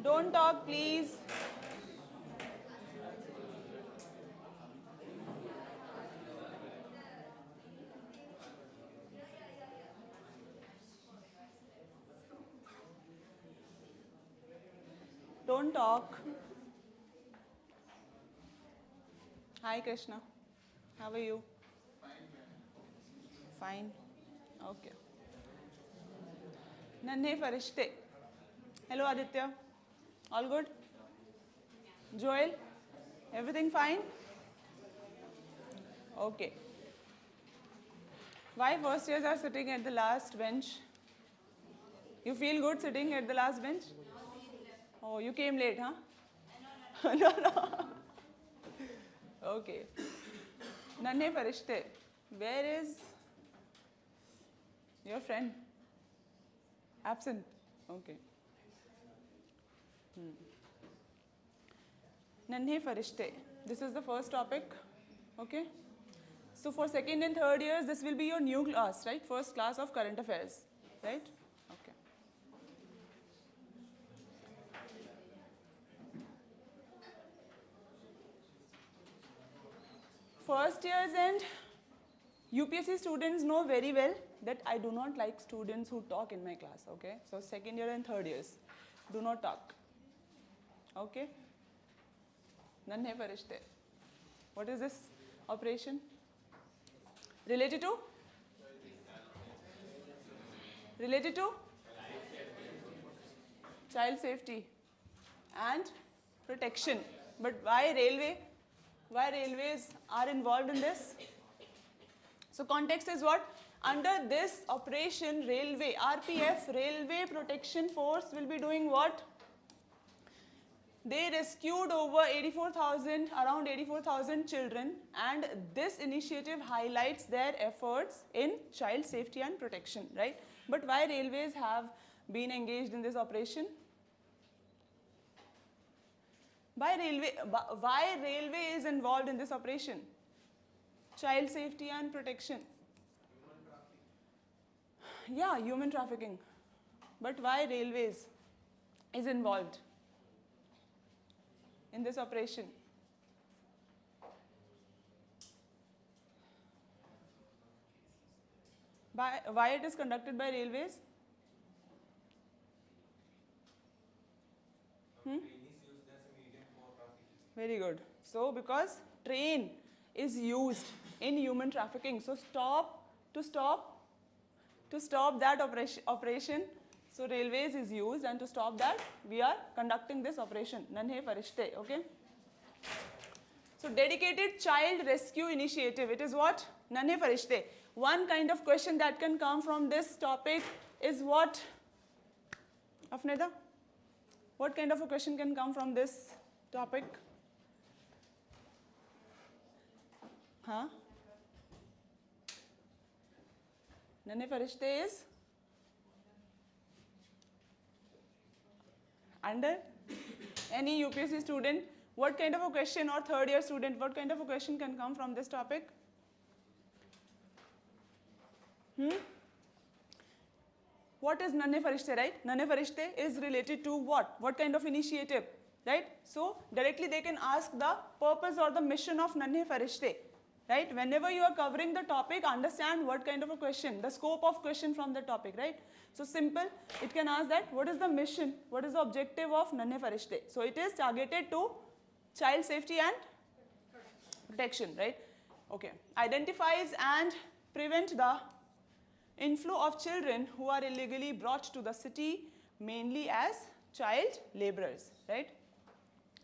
Don't talk, please. Don't talk. Hi, Krishna. How are you? Fine. Okay. Nanhe Farishte. Hello, Aditya. All good? Joel? Everything fine? Okay. Why first years are sitting at the last bench? You feel good sitting at the last bench? Oh, you came late, huh? No, no. Okay. Nanhe Farishte, where is your friend? Absent. Okay. Nanhe Farishte. This is the first topic. Okay. So for second and third years, this will be your new class, right? First class of current affairs, right? Okay. First years and UPSC students know very well that I do not like students who talk in my class, okay? So second year and third years, do not talk, okay? Nanhe Farishte. What is this operation? Related to? Related to? Child safety and protection. But why railway? Why railways are involved in this? So context is what? Under this operation, railway, RPF, Railway Protection Force will be doing what? They rescued over 84,000, around 84,000 children, and this initiative highlights their efforts in child safety and protection, right? But why railways have been engaged in this operation? Why railway is involved in this operation? Child safety and protection. Yeah, human trafficking. But why railways is involved in this operation? Why it is conducted by railways? Very good. So because train is used in human trafficking, so to stop that operation, so railways is used, and to stop that we are conducting this operation, Nanhe Farishte, okay? So dedicated child rescue initiative, it is what? Nanhe Farishte. One kind of question that can come from this topic is what? Afneda? What kind of a question can come from this topic? Huh? Nanhe Farishte is under any UPSC student. What kind of a question, or third year student, what kind of a question can come from this topic? What is Nanhe Farishte, right? Nanhe Farishte is related to what? What kind of initiative, right? So directly they can ask the purpose or the mission of Nanhe Farishte, right? Whenever you are covering the topic, understand what kind of a question, the scope of question from the topic, right? So simple, it can ask that, what is the mission, what is the objective of Nanhe Farishte? So it is targeted to child safety and protection, right? Okay. Identifies and prevent the inflow of children who are illegally brought to the city, mainly as child laborers, right?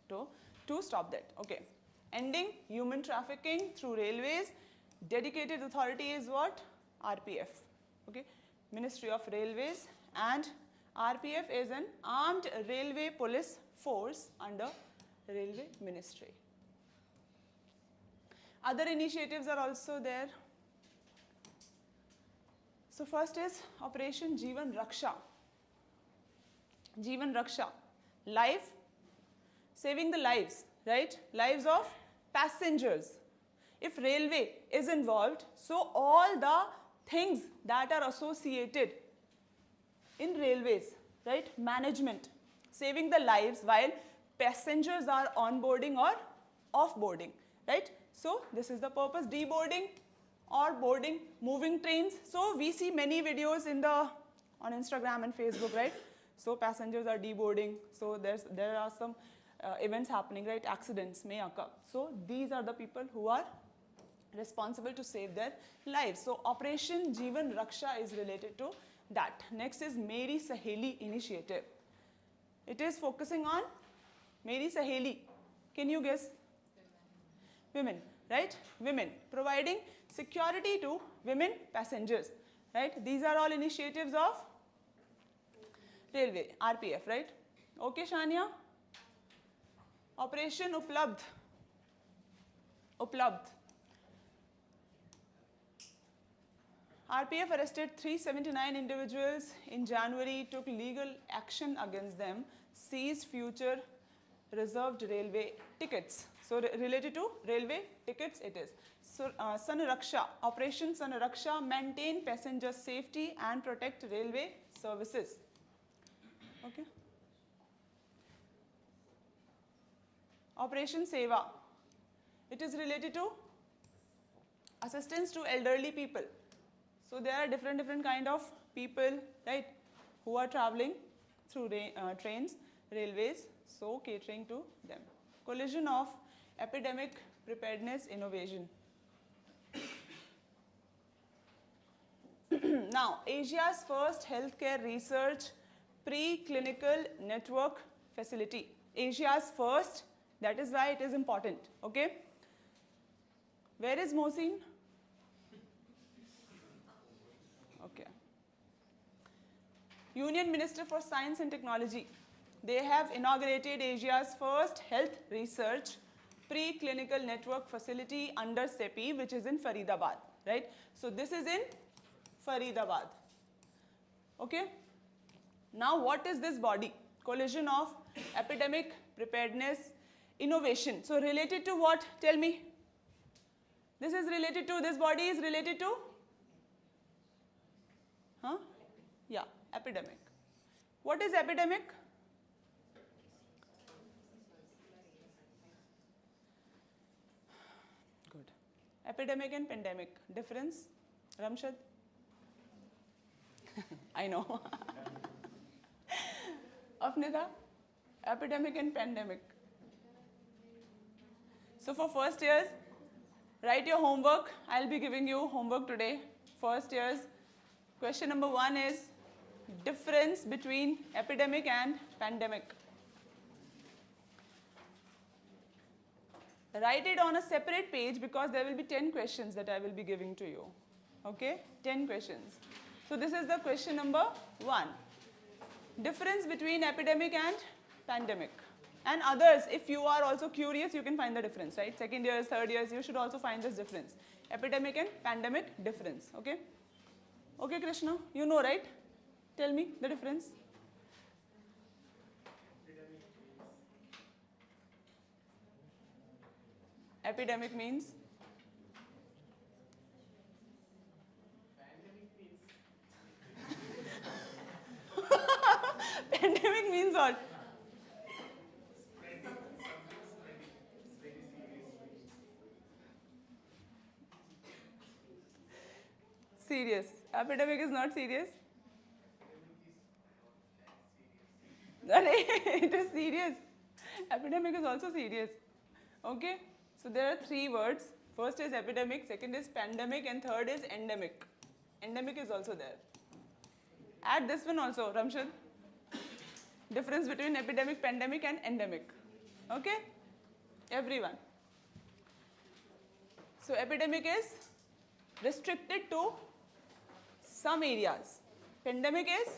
To stop that, okay. Ending human trafficking through railways, dedicated authority is what? RPF, okay. Ministry of Railways, and RPF is an armed railway police force under Railway Ministry. Other initiatives are also there. So first is Operation Jeevan Raksha. Jeevan Raksha, life, saving the lives, right? Lives of passengers. If railway is involved, so all the things that are associated in railways, right? Management, saving the lives while passengers are onboarding or offboarding, right? So this is the purpose, deboarding or boarding moving trains. So we see many videos on Instagram and Facebook, right? So passengers are deboarding. So there are some events happening, right? Accidents may occur. So these are the people who are responsible to save their lives. So Operation Jeevan Raksha is related to that. Next is Meri Saheli initiative. It is focusing on Meri Saheli. Can you guess? Women, right? Women, providing security to women passengers, right? These are all initiatives of Railway, RPF, right? Okay, Shania? Operation Uplabdh. RPF arrested 379 individuals in January, took legal action against them, seized future reserved railway tickets. So related to railway tickets it is. So Sanraksha, Operation Sanraksha, maintain passenger safety and protect railway services. Okay. Operation Seva, it is related to assistance to elderly people. So there are different kind of people, right, who are traveling through trains, railways, so catering to them. Collision of epidemic preparedness innovation. Now, Asia's first healthcare research preclinical network facility. Asia's first, that is why it is important, okay? Where is Mohsin? Okay. Union Minister for Science and Technology. They have inaugurated Asia's first health research preclinical network facility under CEPI, which is in Faridabad, right? So this is in Faridabad. Okay. Now what is this body? Coalition of Epidemic Preparedness Innovation. So related to what? Tell me. This is related to, this body is related to? Huh? Yeah, epidemic. What is epidemic? Good. Epidemic and pandemic. Difference? Ramshad? I know. Afnida? Epidemic and pandemic. So for first years, write your homework. I'll be giving you homework today. First years. Question number 1 is difference between epidemic and pandemic. Write it on a separate page because there will be 10 questions that I will be giving to you. Okay? 10 questions. So this is the question number 1. Difference between epidemic and pandemic. And others, if you are also curious, you can find the difference, right? Second years, third years, you should also find this difference. Epidemic and pandemic difference, okay? Okay, Krishna, you know, right? Tell me the difference. Epidemic means? Pandemic means what? Serious. Epidemic is not serious. It is serious. Epidemic is also serious. Okay? So there are 3 words. First is epidemic, second is pandemic, and third is endemic. Endemic is also there. Add this one also, Ramshad. Difference between epidemic, pandemic, and endemic. Okay? Everyone. So epidemic is restricted to some areas. Pandemic is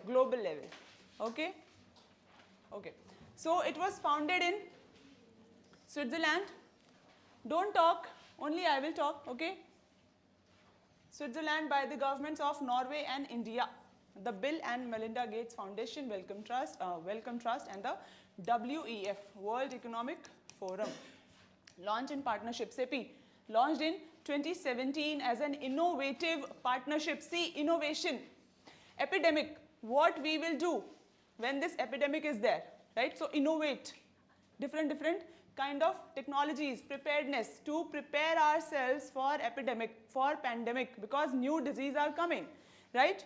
global level. Okay? Okay. So it was founded in Switzerland. Don't talk, only I will talk, okay? Switzerland by the governments of Norway and India. The Bill and Melinda Gates Foundation, Wellcome Trust, and the WEF, World Economic Forum. Launched in partnership, CEPI, launched in 2017 as an innovative partnership. See, innovation. Epidemic, what we will do? when this epidemic is there, right? So innovate different kind of technologies, preparedness to prepare ourselves for epidemic, for pandemic, because new disease are coming, right?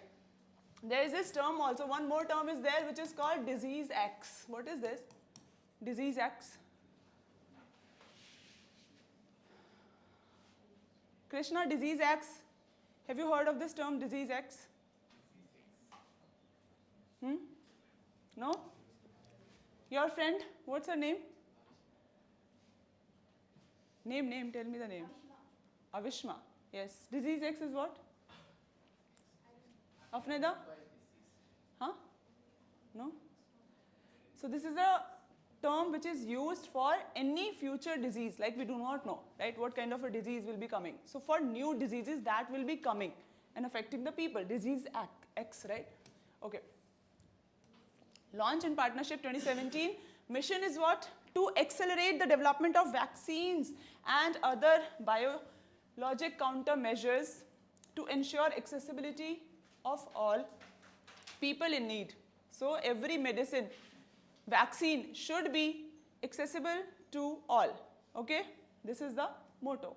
There is this term also, one more term is there which is called disease X. What is this? Disease X. Krishna, disease X. Have you heard of this term, disease X? No? Your friend, what's her name? Name, tell me the name. Avishma. Yes. Disease X is what? Afneda? Huh? No? So this is a term which is used for any future disease, like we do not know, right, what kind of a disease will be coming. So for new diseases that will be coming and affecting the people, disease X, right? Okay. Launch in partnership 2017. Mission is what? To accelerate the development of vaccines and other biologic countermeasures to ensure accessibility of all people in need. So every medicine, vaccine should be accessible to all. Okay? This is the motto.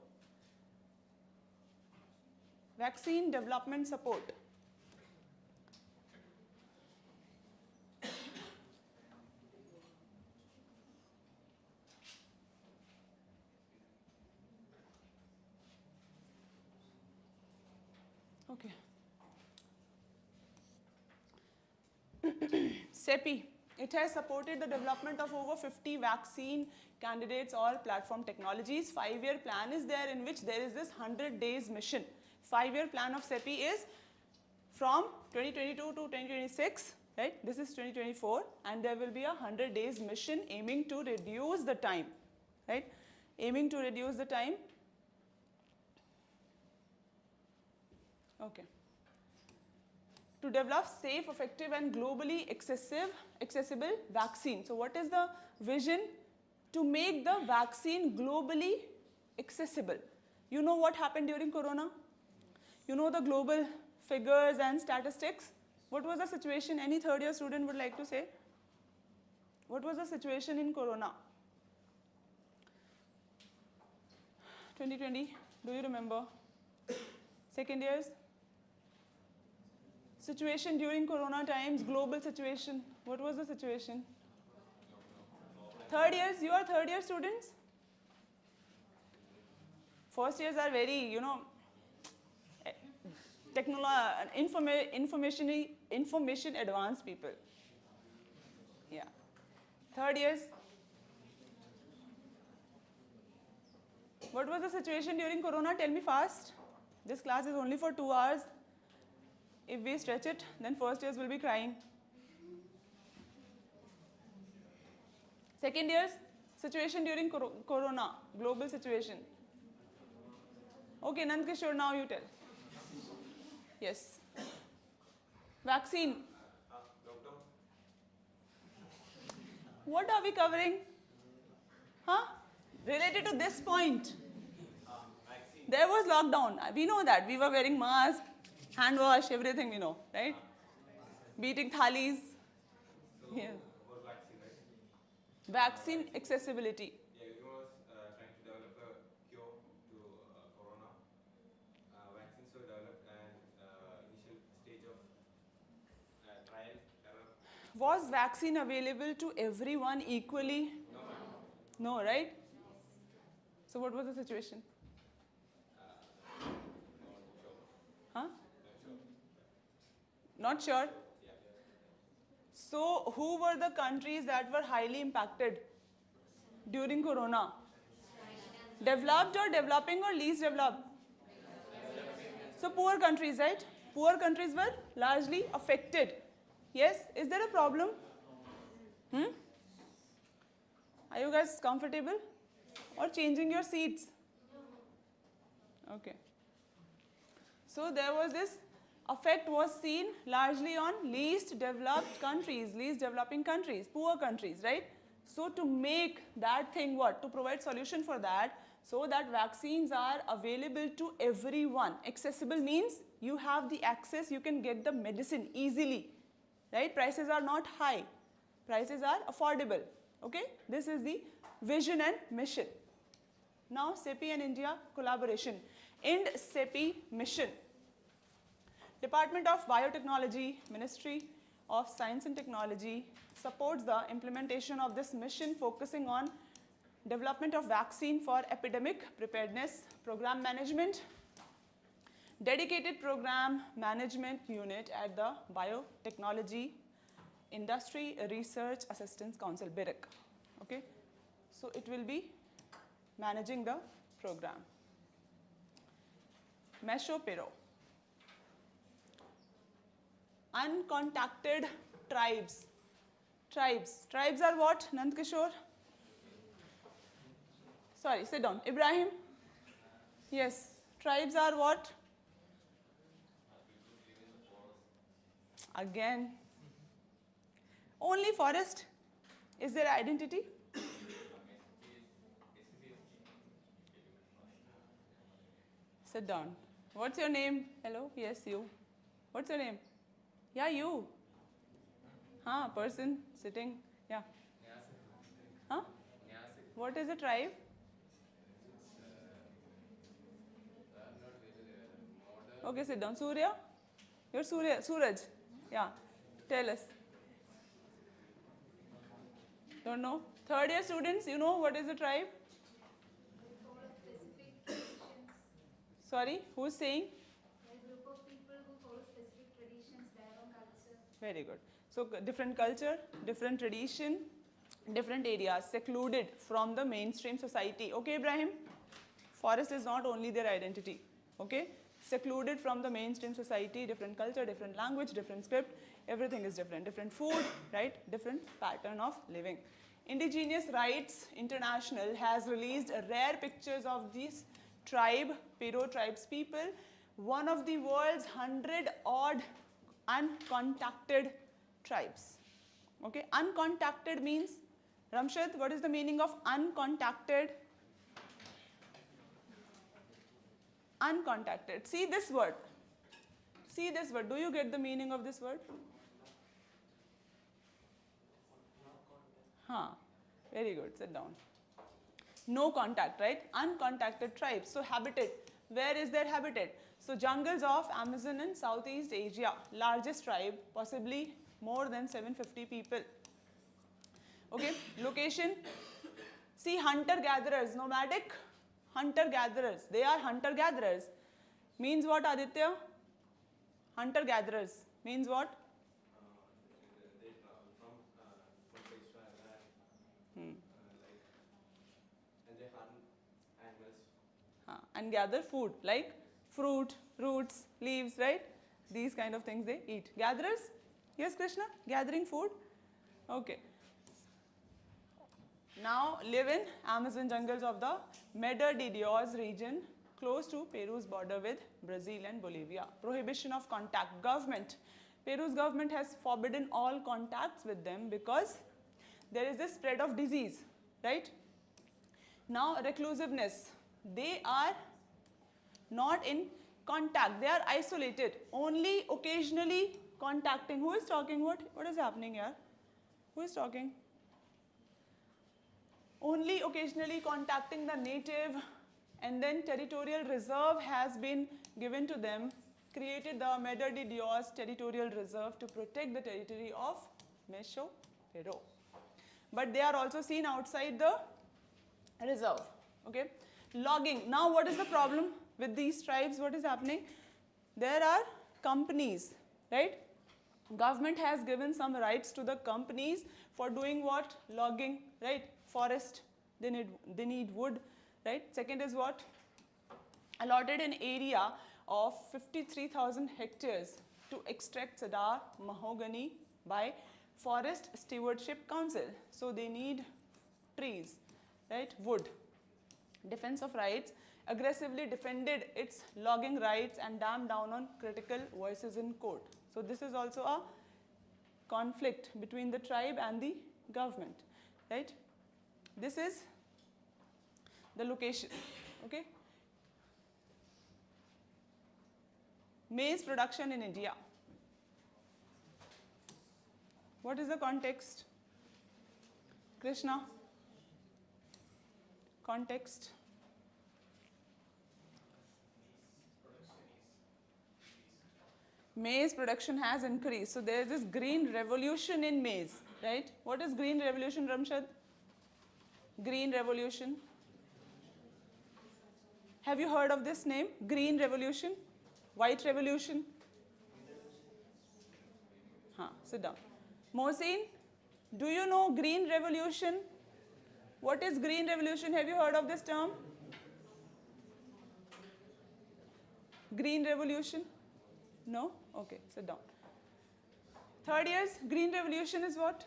Vaccine development support. Okay. CEPI, it has supported the development of over 50 vaccine candidates or platform technologies. 5-year plan is there in which there is this 100 days mission. 5-year plan of CEPI is from 2022 to 2026, right? This is 2024, and there will be a 100 days mission aiming to reduce the time, right? Aiming to reduce the time. Okay. To develop safe, effective and globally accessible vaccine. So what is the vision? To make the vaccine globally accessible. You know what happened during Corona? You know the global figures and statistics? What was the situation? Any third year student would like to say? What was the situation in Corona? 2020, do you remember? Second years? Situation during Corona times, global situation. What was the situation? Third years, you are third year students? First years are very, information advanced people. Yeah. Third years. What was the situation during Corona? Tell me fast. This class is only for 2 hours. If we stretch it, then first years will be crying. Second years, situation during Corona, global situation. Okay, Nandkishore, now you tell. Yes. Vaccine. What are we covering? Huh? Related to this point. There was lockdown. We know that. We were wearing masks, hand wash, everything we know, right? Beating thalis. Yeah. Vaccine accessibility. Yeah, it was trying to develop a cure to corona. Vaccines were developed and initial stage of trial error. Was vaccine available to everyone equally? No. No, right? So what was the situation? Huh? Not sure? Yeah. So who were the countries that were highly impacted during Corona? Developed or developing or least developed? So poor countries, right? Poor countries were largely affected. Yes? Is there a problem? Are you guys comfortable? Or changing your seats? Okay. So there was this effect was seen largely on least developed countries, least developing countries, poor countries, right? So to make that thing what? To provide solution for that, so that vaccines are available to everyone. Accessible means you have the access, you can get the medicine easily, right? Prices are not high, prices are affordable, okay? This is the vision and mission. Now CEPI and India collaboration. Ind CEPI mission. Department of Biotechnology, Ministry of Science and Technology supports the implementation of this mission, focusing on development of vaccine for epidemic preparedness, program management, dedicated program management unit at the Biotechnology Industry Research Assistance Council, BIRIC. Okay, so it will be managing the program. Meshopero. Uncontacted tribes. Tribes are what, Nandkishore? Sorry, sit down. Ibrahim? Yes. Tribes are what? Again. Only forest is their identity? Sit down. What's your name? Hello? Yes, you. What's your name? Yeah, you. Huh, person sitting. Yeah. Huh? What is a tribe? Okay, sit down. Surya? You're Suraj. Yeah. Tell us. Don't know? Third year students, you know what is a tribe? Sorry, who's saying? A group of people who follow specific traditions, their own culture. Very good. So different culture, different tradition, different areas, secluded from the mainstream society. Okay, Ibrahim? Forest is not only their identity. Okay? Secluded from the mainstream society, different culture, different language, different script, everything is different. Different food, right? Different pattern of living. Indigenous Rights International has released rare pictures of these tribe, Pero tribes people, one of the world's 100-odd uncontacted tribes. Okay, uncontacted means, Ramshad, what is the meaning of uncontacted? Uncontacted. See this word. See this word. Do you get the meaning of this word? Huh. Very good. Sit down. No contact, right? Uncontacted tribes. So habitat. Where is their habitat? So jungles of Amazon and Southeast Asia. Largest tribe, possibly more than 750 people. Okay. Location. See, hunter-gatherers, nomadic hunter-gatherers. They are hunter-gatherers. Means what, Aditya? Hunter-gatherers. Means what? They travel from place to another, and they hunt animals. And gather food like fruit, roots, leaves, right? These kind of things they eat. Gatherers? Yes, Krishna? Gathering food? Okay. Now live in Amazon jungles of the Medellín de Dios region, close to Peru's border with Brazil and Bolivia. Prohibition of contact. Government. Peru's government has forbidden all contacts with them because there is this spread of disease, right? Now reclusiveness. They are not in contact. They are isolated. Only occasionally contacting. Who is talking? What is happening here? Who is talking? Only occasionally contacting the native, and then territorial reserve has been given to them, created the Medellín de Dios territorial reserve to protect the territory of Meshopero. But they are also seen outside the reserve. Okay. Logging. Now what is the problem with these tribes? What is happening? There are companies, right? Government has given some rights to the companies for doing what? Logging, right? Forest, they need wood, right? Second is what? Allotted an area of 53,000 hectares to extract cedar, mahogany by Forest Stewardship Council. So they need trees, right? Wood. Defense of rights aggressively defended its logging rights and damped down on critical voices in court. So this is also a conflict between the tribe and the government, right? This is the location, okay? Maize production in India. What is the context? Krishna? Context? Maize production has increased. So there is this green revolution in maize, right? What is green revolution, Ramshad? Green revolution. Have you heard of this name? Green revolution? White revolution? Sit down. Mohsin, do you know green revolution? What is green revolution? Have you heard of this term? Green revolution? No? Okay, sit down. Third years, green revolution is what?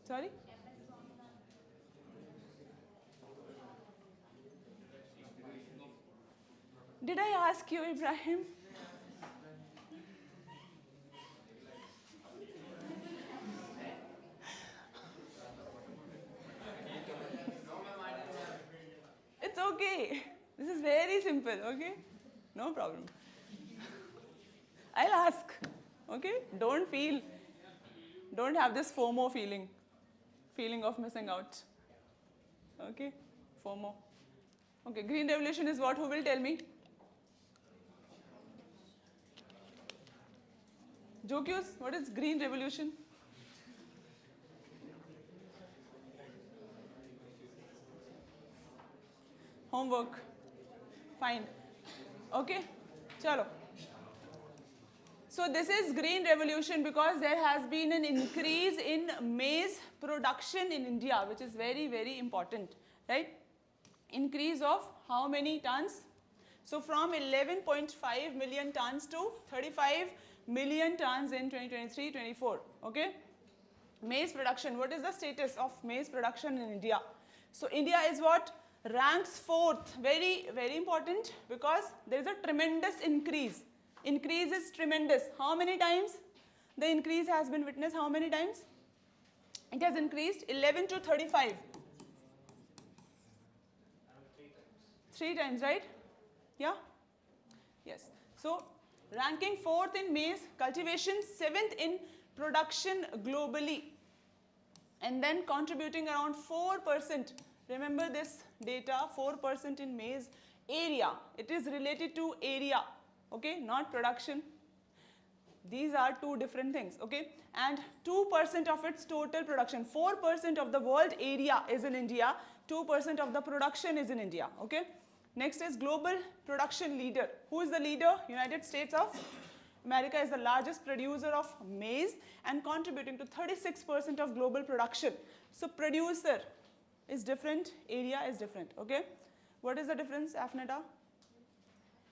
Sorry? Did I ask you, Ibrahim? It's okay. This is very simple, okay? No problem. I'll ask, okay? Don't have this FOMO feeling of missing out. Okay? FOMO. Okay, green revolution is what? Who will tell me? Jokius, what is green revolution? Homework. Fine. Okay? Chalo. So this is green revolution because there has been an increase in maize production in India, which is very, very important, right? Increase of how many tons? So from 11.5 million tons to 35 million tons in 2023-24, okay? Maize production, what is the status of maize production in India? So India is what? Ranks fourth, very, very important because there is a tremendous increase. Increase is tremendous. How many times the increase has been witnessed? How many times? It has increased 11 to 35. 3 times, right? Yeah? Yes. So, ranking 4th in maize cultivation, 7th in production globally, and then contributing around 4%. Remember this data, 4% in maize area. It is related to area, okay, not production. These are two different things, okay? And 2% of its total production, 4% of the world area is in India, 2% of the production is in India, okay? Next is global production leader. Who is the leader? United States of America is the largest producer of maize and contributing to 36% of global production. So producer is different, area is different, okay? What is the difference, Afneta?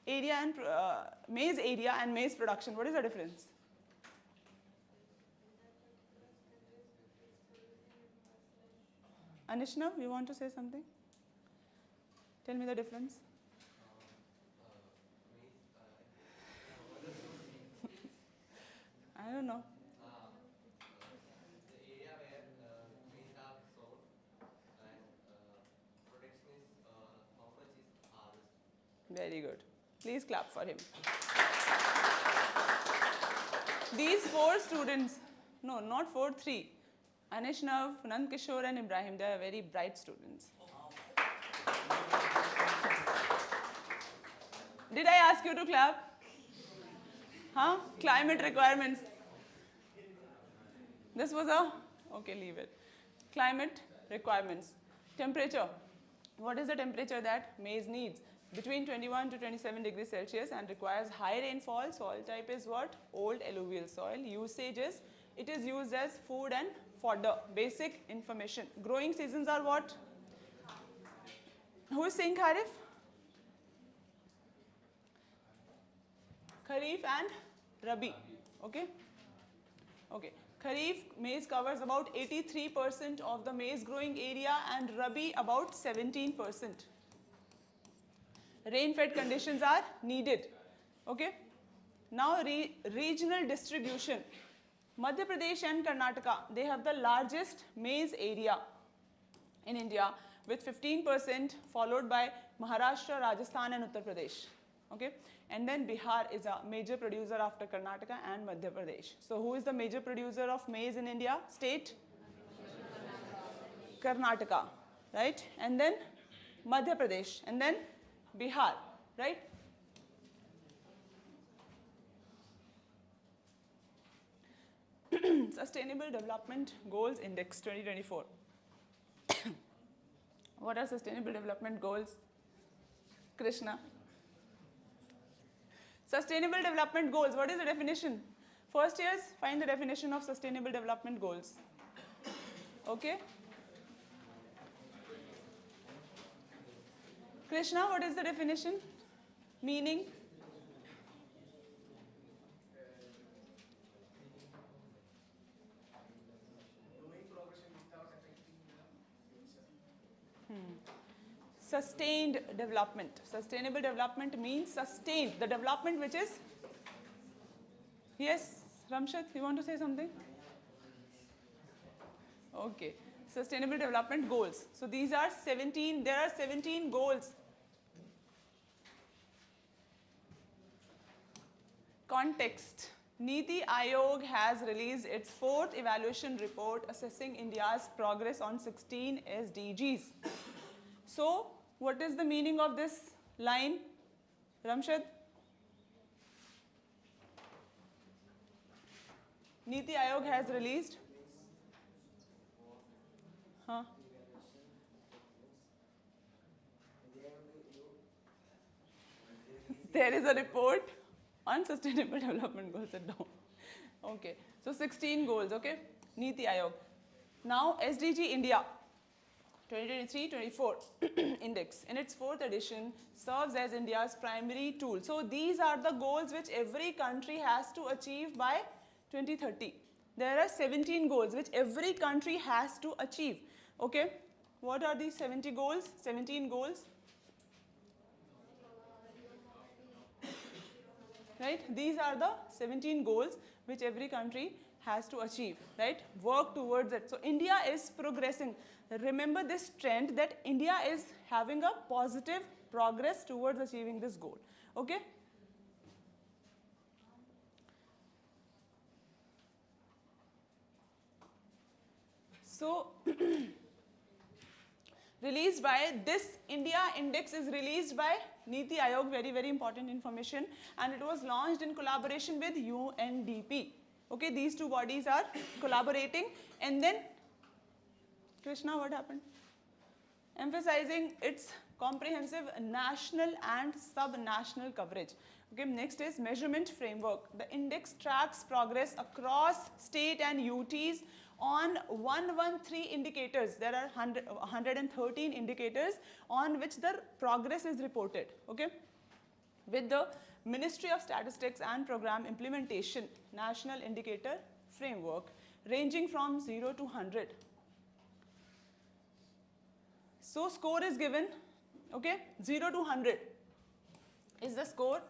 Area and maize area and maize production, what is the difference? Anishnav, you want to say something? Tell me the difference. I don't know. The area where trees are sown and production is how much is harvested. Very good. Please clap for him. These 4 students, no, not 4, 3. Anishnav, Nand Kishore and Ibrahim, they are very bright students. Did I ask you to clap? Huh? Climate requirements. This was a, okay, leave it. Climate requirements. Temperature. What is the temperature that maize needs? Between 21 to 27 degrees Celsius and requires high rainfall. Soil type is what? Old alluvial soil. Usage is, it is used as food and fodder. Basic information. Growing seasons are what? Who is saying Kharif? Kharif and Rabi. Okay? Okay. Kharif maize covers about 83% of the maize growing area and Rabi about 17%. Rain-fed conditions are needed. Okay? Now regional distribution. Madhya Pradesh and Karnataka, they have the largest maize area in India with 15%, followed by Maharashtra, Rajasthan and Uttar Pradesh. Okay, and then Bihar is a major producer after Karnataka and Madhya Pradesh. So who is the major producer of maize in India? State? Karnataka, right? And then Madhya Pradesh, and then Bihar, right? Sustainable Development Goals Index 2024. What are Sustainable Development Goals? Krishna. Sustainable Development Goals, what is the definition? First years, find the definition of Sustainable Development Goals. Okay? Krishna, what is the definition? Meaning? Sustained development. Sustainable development means sustained. The development which is... Yes, Ramshad, you want to say something? Okay. Sustainable development goals. So these are 17, there are 17 goals. Context. Niti Aayog has released its 4th evaluation report assessing India's progress on 16 SDGs. So, what is the meaning of this line, Ramshad? Niti Aayog has released. Huh? There is a report on Sustainable Development Goals. Sit down. Okay, so 16 goals, okay? Niti Aayog. Now, SDG India 2023-24 index in its 4th edition serves as India's primary tool. So these are the goals which every country has to achieve by 2030. There are 17 goals which every country has to achieve. Okay, what are these 17 goals? Right, these are the 17 goals which every country has to achieve, right? Work towards it. So India is progressing. Remember this trend that India is having a positive progress towards achieving this goal. Okay? So, released by this India index is released by Niti Aayog, very, very important information, and it was launched in collaboration with UNDP. Okay, these two bodies are collaborating, and then Krishna, what happened? Emphasizing its comprehensive national and sub-national coverage. Okay, next is measurement framework. The index tracks progress across state and UTs on 113 indicators. There are 113 indicators on which the progress is reported. Okay, with the Ministry of Statistics and Program Implementation National Indicator Framework ranging from 0 to 100. So score is given, okay, 0 to 100 is the score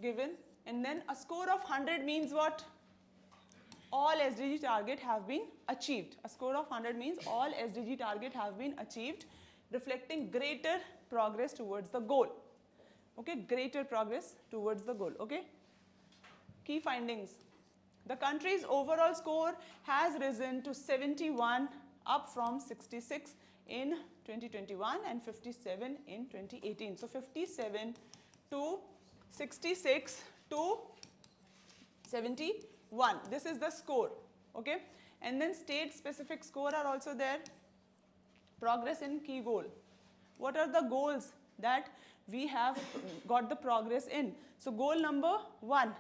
given, and then a score of 100 means what? All SDG target have been achieved. A score of 100 means all SDG target have been achieved, reflecting greater progress towards the goal. Okay, greater progress towards the goal. Okay. Key findings. The country's overall score has risen to 71, up from 66 in 2021 and 57 in 2018. So 57 to 66 to 71. This is the score. Okay. And then state specific score are also there. Progress in key goal. What are the goals that we have got the progress in? So goal number 1.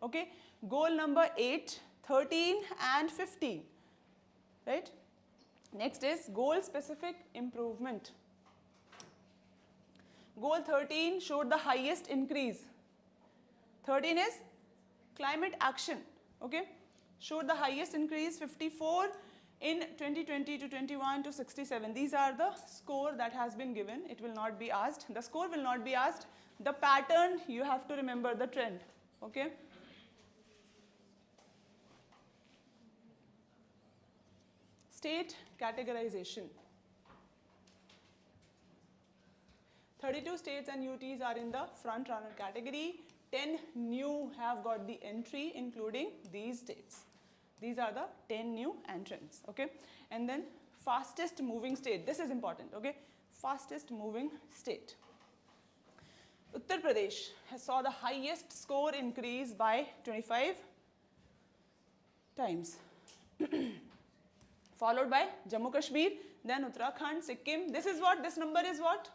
Okay. Goal number 8, 13 and 15. Right. Next is goal specific improvement. Goal 13 showed the highest increase. 13 is climate action. Okay. Showed the highest increase, 54 in 2020 to 21 to 67. These are the score that has been given. It will not be asked. The score will not be asked. The pattern, you have to remember the trend. Okay. State categorization. 32 states and UTs are in the front runner category. 10 new have got the entry, including these states. These are the 10 new entrants, okay? And then fastest moving state, this is important, okay? Fastest moving state. Uttar Pradesh has saw the highest score increase by 25 times. Followed by Jammu Kashmir, then Uttarakhand, Sikkim. This is what? This number is what?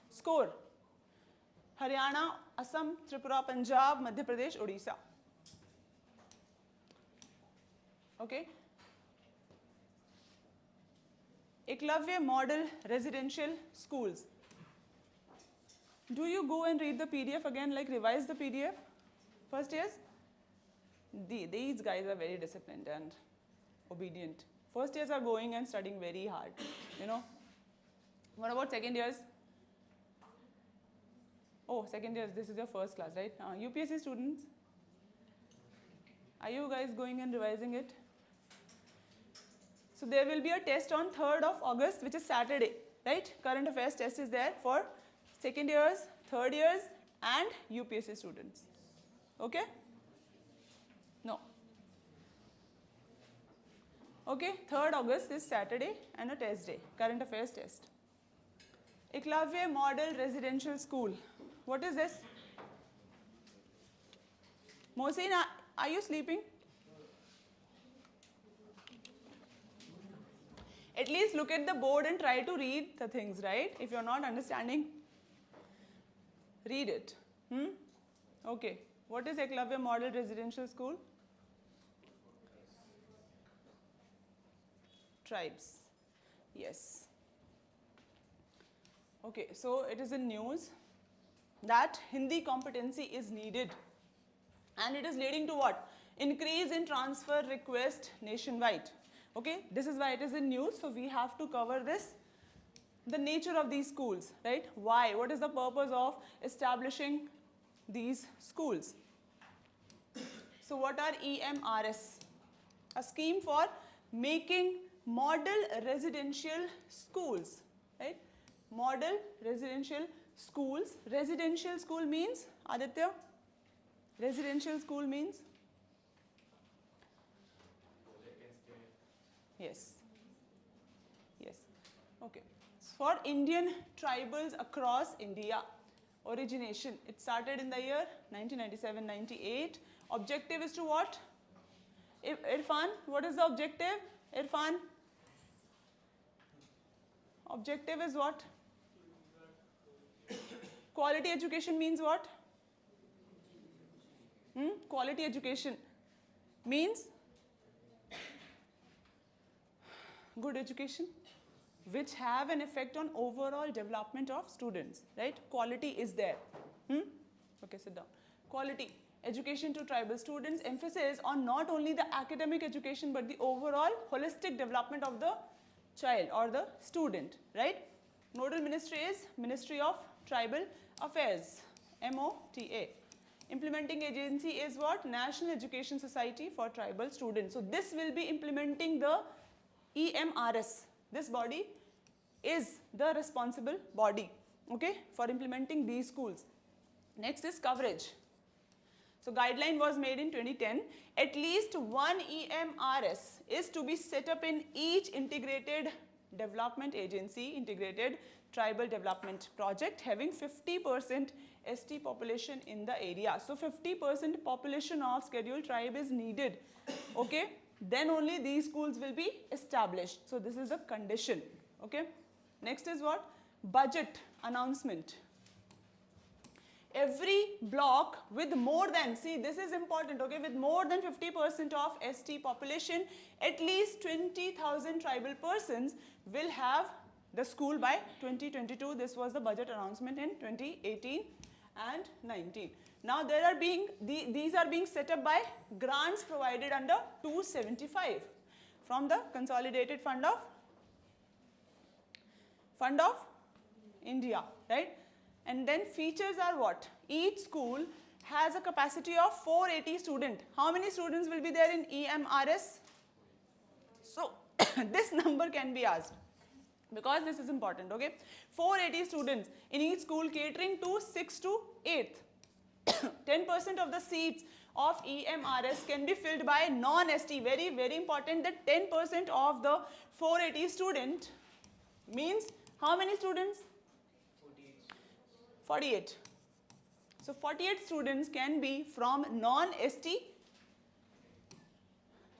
Score. Haryana, Assam, Tripura, Punjab, Madhya Pradesh, Odisha. Okay. Eklavya Model Residential Schools. Do you go and read the PDF again, like revise the PDF? First years? These guys are very disciplined and obedient. First years are going and studying very hard, you know. What about second years? Oh, second years, this is your first class, right? UPSC students, are you guys going and revising it? So there will be a test on 3rd of August, which is Saturday, right? Current affairs test is there for second years, third years, and UPSC students. Okay? No. Okay, 3rd August is Saturday and a test day, current affairs test. Eklavya Model Residential School. What is this? Mohsin, are you sleeping? At least look at the board and try to read the things, right? If you're not understanding, read it. Okay. What is Eklavya Model Residential School? Tribes. Yes. Okay, so it is in news that Hindi competency is needed, and it is leading to what? Increase in transfer request nationwide. Okay, this is why it is in news, so we have to cover this. The nature of these schools, right? Why? What is the purpose of establishing these schools? So what are EMRS? A scheme for making model residential schools, right? Model residential schools. Residential school means, Aditya? Residential school means? Yes. Yes. Okay. For Indian tribals across India, origination, it started in the year 1997-98. Objective is to what? Irfan, what is the objective? Irfan? Objective is what? Quality education means what? Quality education means good education which have an effect on overall development of students, right? Quality is there. Okay, sit down. Quality education to tribal students, emphasis on not only the academic education but the overall holistic development of the child or the student, right? Nodal ministry is Ministry of Tribal Affairs, MOTA. Implementing agency is what? National Education Society for Tribal Students. So this will be implementing the EMRS. This body is the responsible body, okay, for implementing these schools. Next is coverage. So guideline was made in 2010. At least one EMRS is to be set up in each integrated development agency, integrated tribal development project having 50% ST population in the area. So 50% population of scheduled tribe is needed, okay? Then only these schools will be established. So this is a condition, okay? Next is what? Budget announcement. Every block with more than, see this is important, okay, with more than 50% of ST population, at least 20,000 tribal persons will have the school by 2022. This was the budget announcement in 2018 and 19. Now there are these are being set up by grants provided under 275 from the Consolidated Fund of India, right? And then features are what? Each school has a capacity of 480 students. How many students will be there in EMRS? So this number can be asked. because this is important, okay? 480 students in each school catering to 6th to 8th. 10% of the seats of EMRS can be filled by non-ST. Very, very important that 10% of the 480 student means how many students? 48. So 48 students can be from non-ST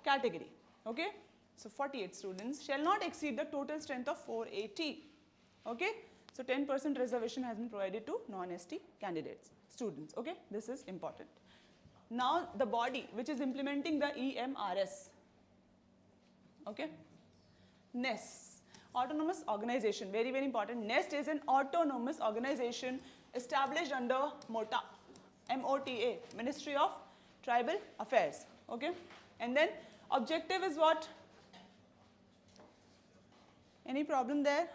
category, okay? So 48 students shall not exceed the total strength of 480, okay? So 10% reservation has been provided to non-ST candidates, students, okay? This is important. Now the body which is implementing the EMRS, okay? NEST, autonomous organization, very, very important. NEST is an autonomous organization established under MOTA, M-O-T-A, Ministry of Tribal Affairs, okay? And then objective is what? Any problem there?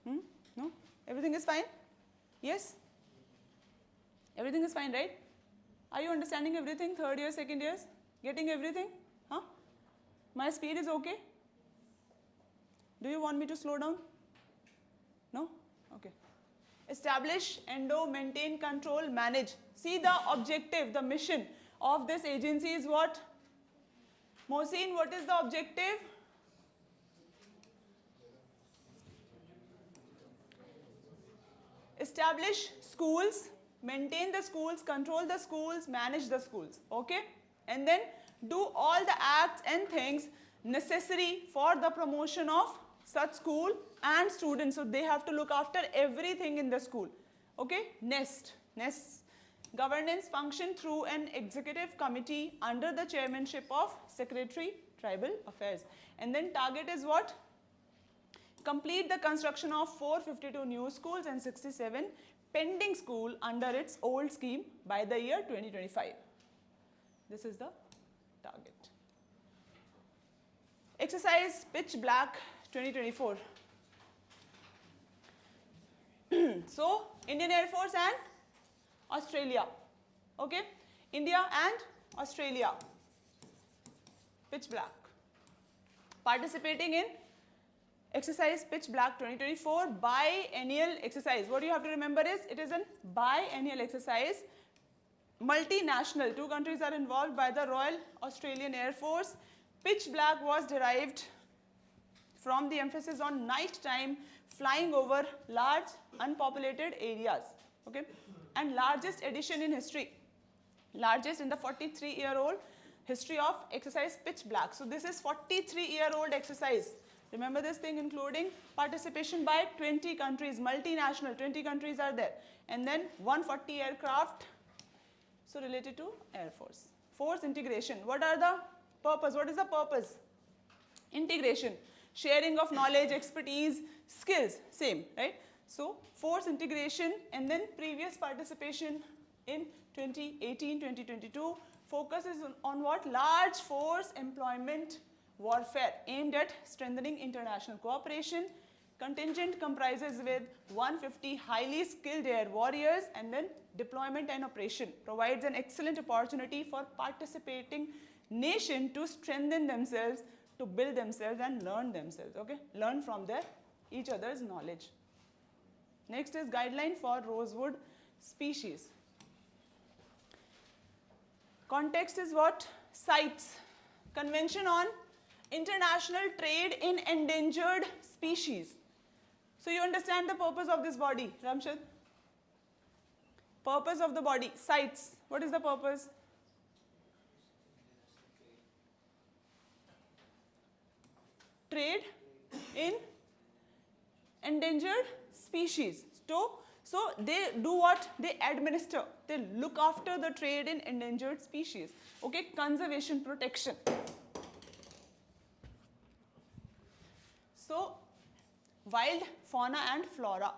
No? Everything is fine? Yes? Everything is fine, right? Are you understanding everything? Third year, second years? Getting everything? Huh? My speed is okay? Do you want me to slow down? No? Okay. Establish, endo, maintain, control, manage. See the objective, the mission of this agency is what? Mohsin, what is the objective? Establish schools, maintain the schools, control the schools, manage the schools, okay? And then do all the acts and things necessary for the promotion of such school and students. So they have to look after everything in the school, okay? NEST. Governance function through an executive committee under the chairmanship of Secretary Tribal Affairs. And then target is what? Complete the construction of 452 new schools and 67 pending school under its old scheme by the year 2025. This is the target. Exercise Pitch Black 2024. So, Indian Air Force and Australia, okay? India and Australia, Pitch Black. Participating in Exercise Pitch Black 2024 biennial exercise. What you have to remember is it is a biennial exercise, multinational. 2 countries are involved by the Royal Australian Air Force. Pitch Black was derived from the emphasis on nighttime flying over large unpopulated areas, okay? And largest edition in history, largest in the 43-year-old history of exercise Pitch Black. So this is 43-year-old exercise. Remember this thing, including participation by 20 countries, multinational, 20 countries are there. And then 140 aircraft, so related to Air Force. Force integration, what are the purpose? What is the purpose? Integration, sharing of knowledge, expertise, skills, same, right? So force integration, and then previous participation in 2018, 2022, focuses on what? Large force employment warfare aimed at strengthening international cooperation. Contingent comprises with 150 highly skilled air warriors, and then deployment and operation provides an excellent opportunity for participating nation to strengthen themselves, to build themselves and learn themselves, okay? Learn from their each other's knowledge. Next is guideline for rosewood species. Context is what? CITES, Convention on International Trade in Endangered Species. So you understand the purpose of this body, Ramshad? Purpose of the body, CITES. What is the purpose? Trade in endangered species. So they do what? They administer, they look after the trade in endangered species. Okay, conservation, protection. So wild fauna and flora,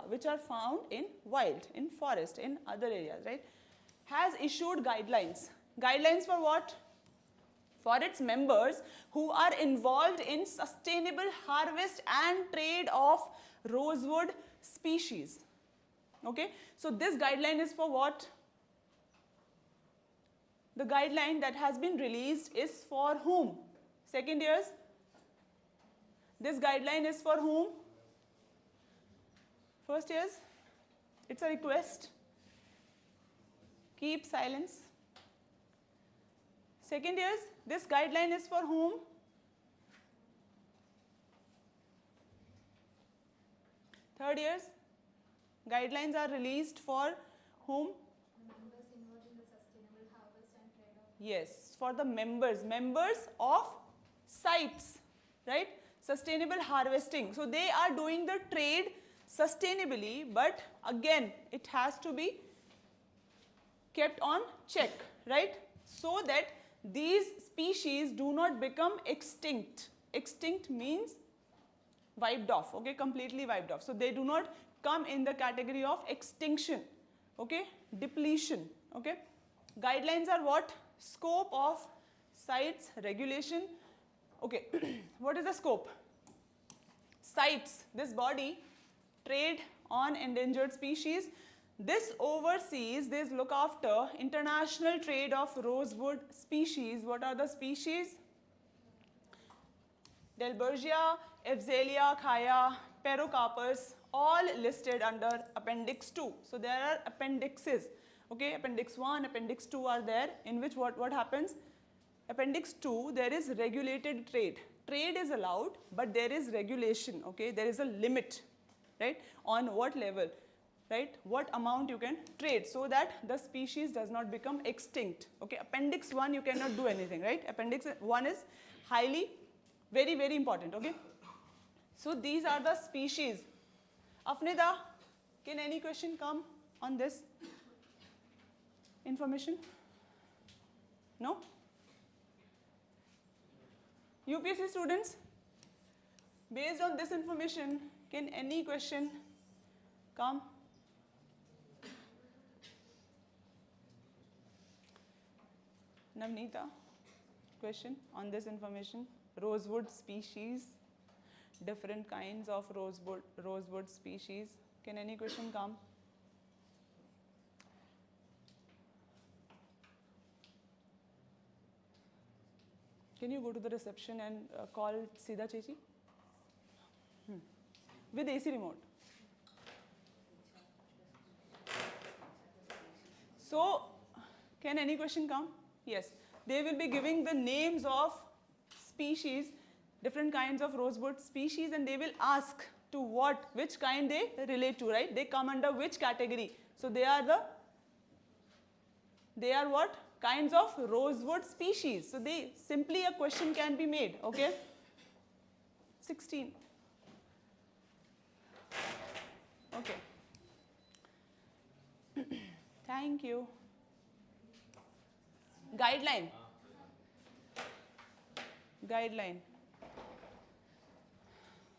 which are found in wild, in forest, in other areas, right, has issued guidelines. Guidelines for what? For its members who are involved in sustainable harvest and trade of rosewood species. Okay, so this guideline is for what? The guideline that has been released is for whom? Second years, this guideline is for whom? First years, it's a request. Keep silence. Second years, this guideline is for whom? Third years, guidelines are released for whom? Members involved in the sustainable harvest and trade of. Yes, for the members of sites, right? Sustainable harvesting. So they are doing the trade sustainably, but again, it has to be kept on check, right? So that these species do not become extinct. Extinct means wiped off, okay, completely wiped off. So they do not come in the category of extinction, okay, depletion, okay. Guidelines are what? Scope of sites, regulation, okay. What is the scope? Sites, this body, trade on endangered species. This oversees, this look after international trade of rosewood species. What are the species? Delbergia, Evzelia, Khaya, Perocarpus, all listed under Appendix 2. So there are appendixes, okay, Appendix 1, Appendix 2 are there, in which what happens? Appendix 2, there is regulated trade. Trade is allowed, but there is regulation, okay, there is a limit, right, on what level, right, what amount you can trade, so that the species does not become extinct, okay. Appendix 1, you cannot do anything, right. Appendix 1 is highly, very, very important, okay. So these are the species. Afnida, can any question come on this information? No? UPSC students, based on this information, can any question come? Navneeta, question on this information. Rosewood species, different kinds of rosewood species. Can any question come? Can you go to the reception and call Sida Chechi? With AC remote. So, can any question come? Yes. They will be giving the names of species, different kinds of rosewood species, and they will ask to what, which kind they relate to, right? They come under which category. So they are what? Kinds of rosewood species. So they simply a question can be made, okay? 16. Okay. Thank you. Guideline. Guideline.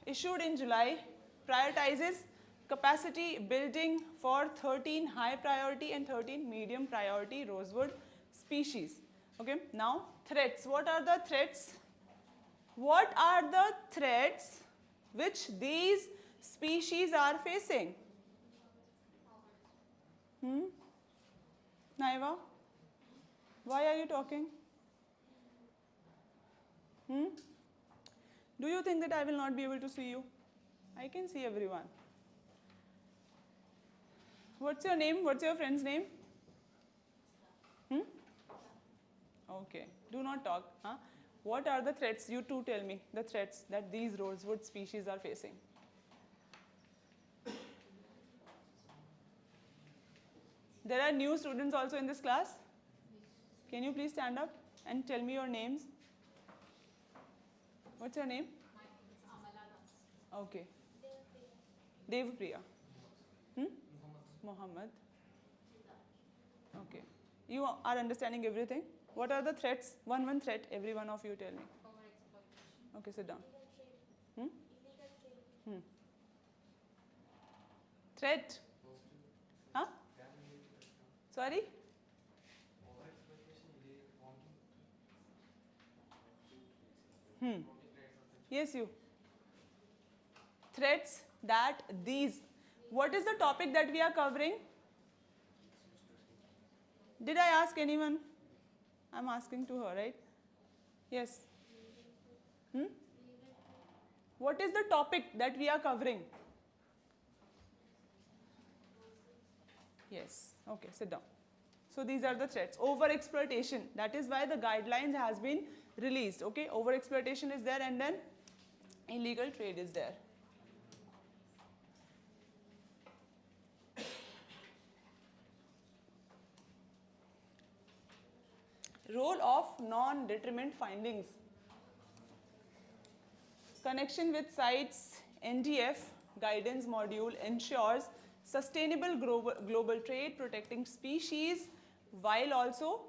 Issued in July, prioritizes capacity building for 13 high priority and 13 medium priority rosewood species. Okay, now threats. What are the threats? What are the threats which these species are facing? Naiva, why are you talking? Do you think that I will not be able to see you? I can see everyone. What's your name? What's your friend's name? Okay, do not talk. Huh? What are the threats? You two tell me the threats that these rosewood species are facing. There are new students also in this class. Can you please stand up and tell me your names? What's your name? My name is Amala Das. Okay. Devpriya. Mohammed. Okay. You are understanding everything? What are the threats? One threat, every one of you tell me. Overexploitation. Okay, sit down. Threat? Huh? Sorry? Yes, you. Threats that these. What is the topic that we are covering? Did I ask anyone? I'm asking to her, right? Yes. What is the topic that we are covering? Yes. Okay, sit down. So these are the threats. Over-exploitation. That is why the guidelines has been released. Okay, over-exploitation is there, and then illegal trade is there. Role of non-determined findings. Connection with sites, NDF guidance module ensures sustainable global trade, protecting species while also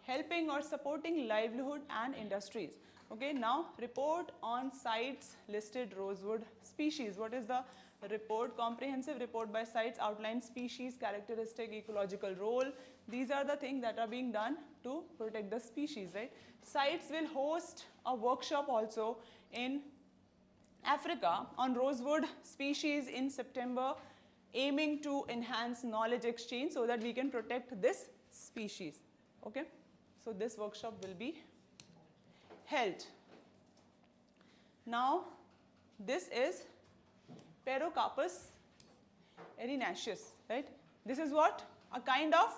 helping or supporting livelihood and industries. Okay, now report on sites listed rosewood species. What is the report? Comprehensive report by sites outlines species, characteristic, ecological role. These are the things that are being done to protect the species, right? Sites will host a workshop also in Africa on rosewood species in September, aiming to enhance knowledge exchange so that we can protect this species. Okay, so this workshop will be held. Now, this is Perocarpus erinaceus, right? This is what? A kind of,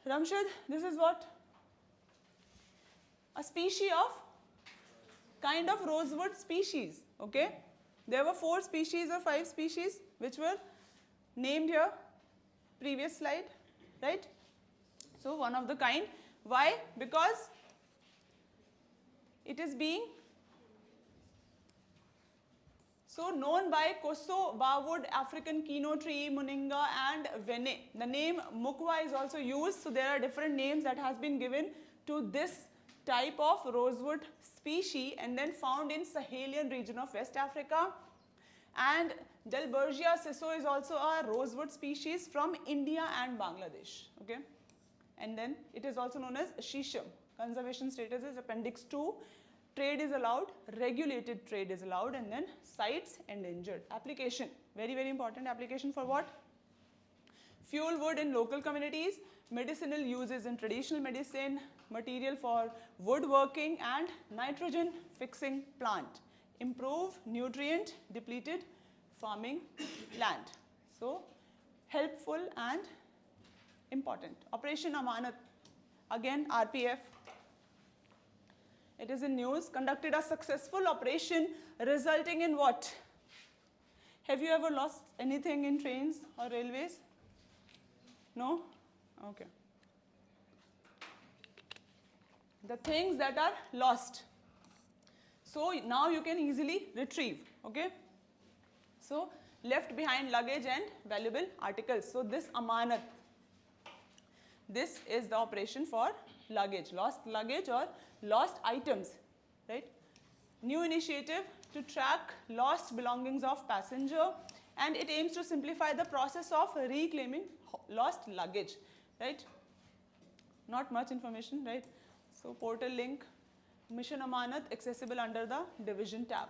Ramshad, this is what? A species of, kind of rosewood species, okay? There were 4 species or 5 species which were named here, previous slide, right? So one of the kind. Why? Because it is being so known by Koso, Barwood, African Kino tree, Moninga and Vene. The name Mukwa is also used, so there are different names that has been given to this type of rosewood species, and then found in Sahelian region of West Africa. And Delbergia siso is also a rosewood species from India and Bangladesh. Okay, and then it is also known as Shisham. Conservation status is Appendix 2. Trade is allowed, regulated trade is allowed, and then sites endangered. Application, very, very important application for what? Fuel wood in local communities, medicinal uses in traditional medicine, material for woodworking and nitrogen fixing plant. Improve nutrient depleted farming land. So, helpful and important. Operation Amanat, again RPF. It is in news. Conducted a successful operation resulting in what? Have you ever lost anything in trains or railways? No? Okay. The things that are lost. So now you can easily retrieve. Okay? So left behind luggage and valuable articles. So this amanat, this is the operation for luggage, lost luggage or lost items, right? New initiative to track lost belongings of passenger, and it aims to simplify the process of reclaiming lost luggage, right? Not much information, right? So portal link, Mission Amanat accessible under the division tab.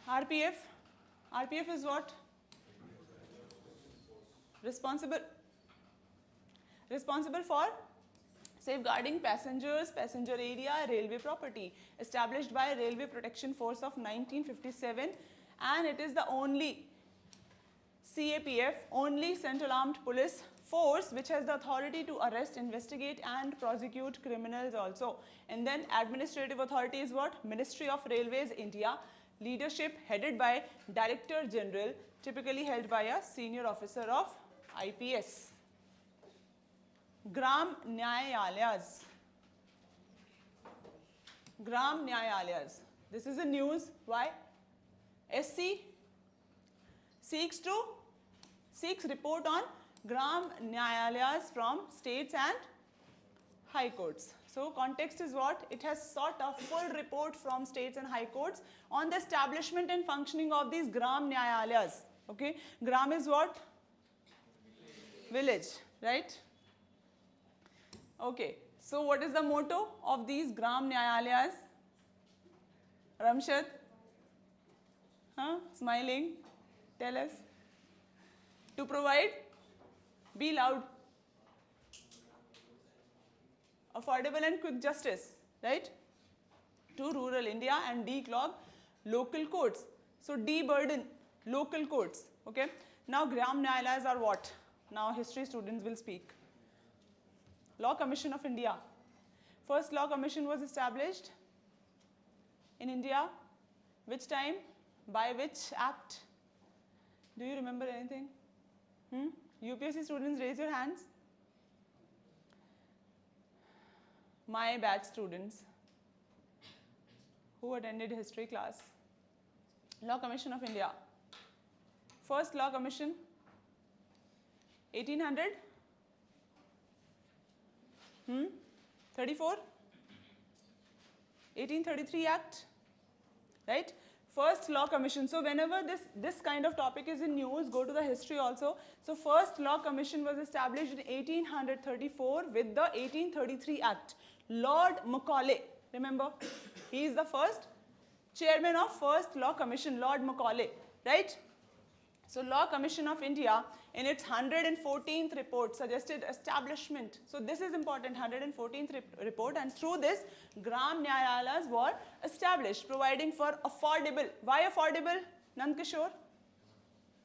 RPF, RPF is what? Responsible for safeguarding passengers, passenger area, railway property, established by Railway Protection Force of 1957, and it is the only CAPF, only Central Armed Police Force which has the authority to arrest, investigate and prosecute criminals also. And then administrative authority is what? Ministry of Railways, India. Leadership headed by Director General, typically held by a senior officer of IPS. Gram Nyayalayas. Gram Nyayalayas. This is the news. Why? SC seeks report on Gram Nyayalayas from states and high courts. So context is what? It has sought a full report from states and high courts on the establishment and functioning of these Gram Nyayalayas. Okay, Gram is what? Village, right? Okay, so what is the motto of these Gram Nyayalayas? Ramshad? Huh? Smiling? Tell us. To provide? Be loud. affordable and quick justice, right? To rural India and declog local courts. So de-burden local courts, okay? Now Gram Nyayalayas are what? Now history students will speak. Law Commission of India. First Law Commission was established in India. Which time? By which act? Do you remember anything? UPSC students, raise your hands. My batch students who attended history class. Law Commission of India. First Law Commission, 1800? 34? 1833 Act, right? First Law Commission. So whenever this kind of topic is in news, go to the history also. So first Law Commission was established in 1834 with the 1833 Act. Lord Macaulay, remember, he is the first chairman of First Law Commission, Lord Macaulay, right? So Law Commission of India in its 114th report suggested establishment. So this is important, 114th report, and through this Gram Nyayalayas were established, providing for affordable. Why affordable, Nandkishore?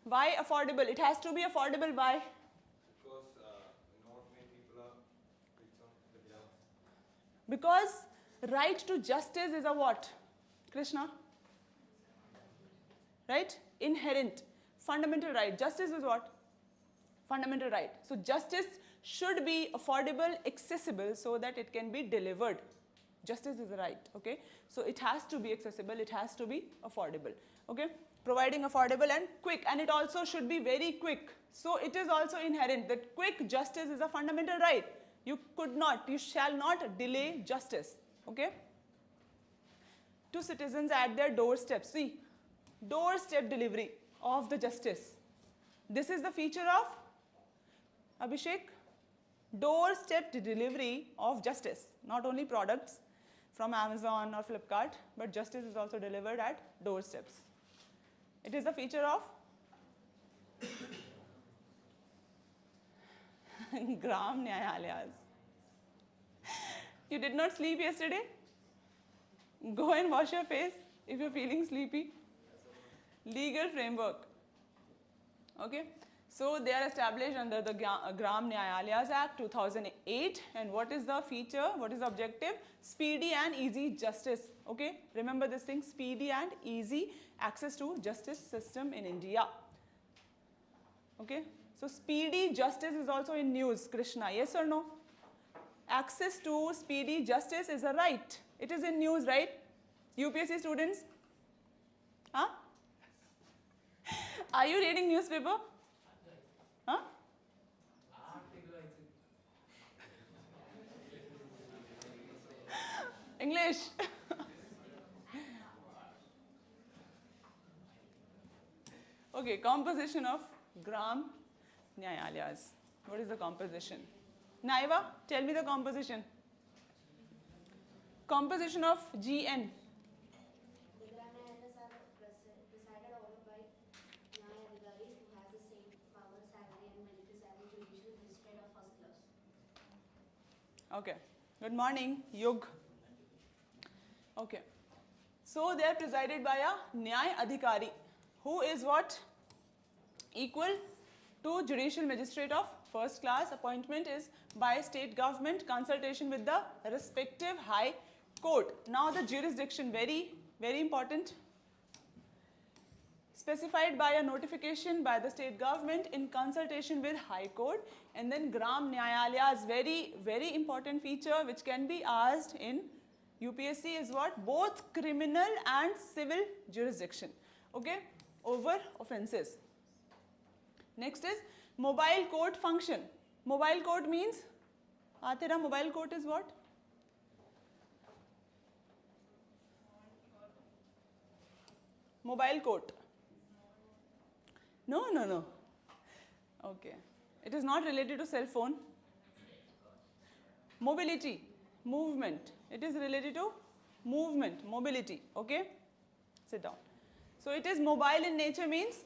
Why affordable? It has to be affordable. Why? Because not many people are rich on the grounds. Because right to justice is a what? Krishna? Right? Inherent. Fundamental right. Justice is what? Fundamental right. So justice should be affordable, accessible, so that it can be delivered. Justice is a right, okay? So it has to be accessible, it has to be affordable, okay? Providing affordable and quick, and it also should be very quick. So it is also inherent that quick justice is a fundamental right. You shall not delay justice, okay? To citizens at their doorstep. See, doorstep delivery of the justice. This is the feature of Abhishek, doorstep delivery of justice. Not only products from Amazon or Flipkart, but justice is also delivered at doorsteps. It is the feature of Gram Nyayalayas. You did not sleep yesterday? Go and wash your face if you're feeling sleepy. Legal framework. Okay. So they are established under the Gram Nyayalayas Act 2008, and what is the feature, what is the objective? Speedy and easy justice, okay? Remember this thing, speedy and easy access to justice system in India, okay? So speedy justice is also in news, Krishna, yes or no? Access to speedy justice is a right. It is in news, right? UPSC students? Huh? Are you reading newspaper? Huh? English. Okay, composition of Gram Nyayalayas. What is the composition? Naiva, tell me the composition. Composition of GN. The Gram Nyayalayas are presided over by Nyaya Adhikari, who has the same power, salary and benefits as a judicial magistrate of first class. Okay. Good morning, Yug. Okay. So they are presided by a Nyaya Adhikari, who is what? Equal to judicial magistrate of first class. Appointment is by state government, consultation with the respective high court. Now the jurisdiction, very, very important. Specified by a notification by the state government in consultation with High Court, and then Gram Nyayalayas, very, very important feature which can be asked in UPSC is what? Both criminal and civil jurisdiction, okay, over offences. Next is mobile court function. Mobile court means, tera mobile court is what? Mobile court. No, no, no. Okay. It is not related to cell phone. Mobility, movement. It is related to movement, mobility. Okay? Sit down. So it is mobile in nature means?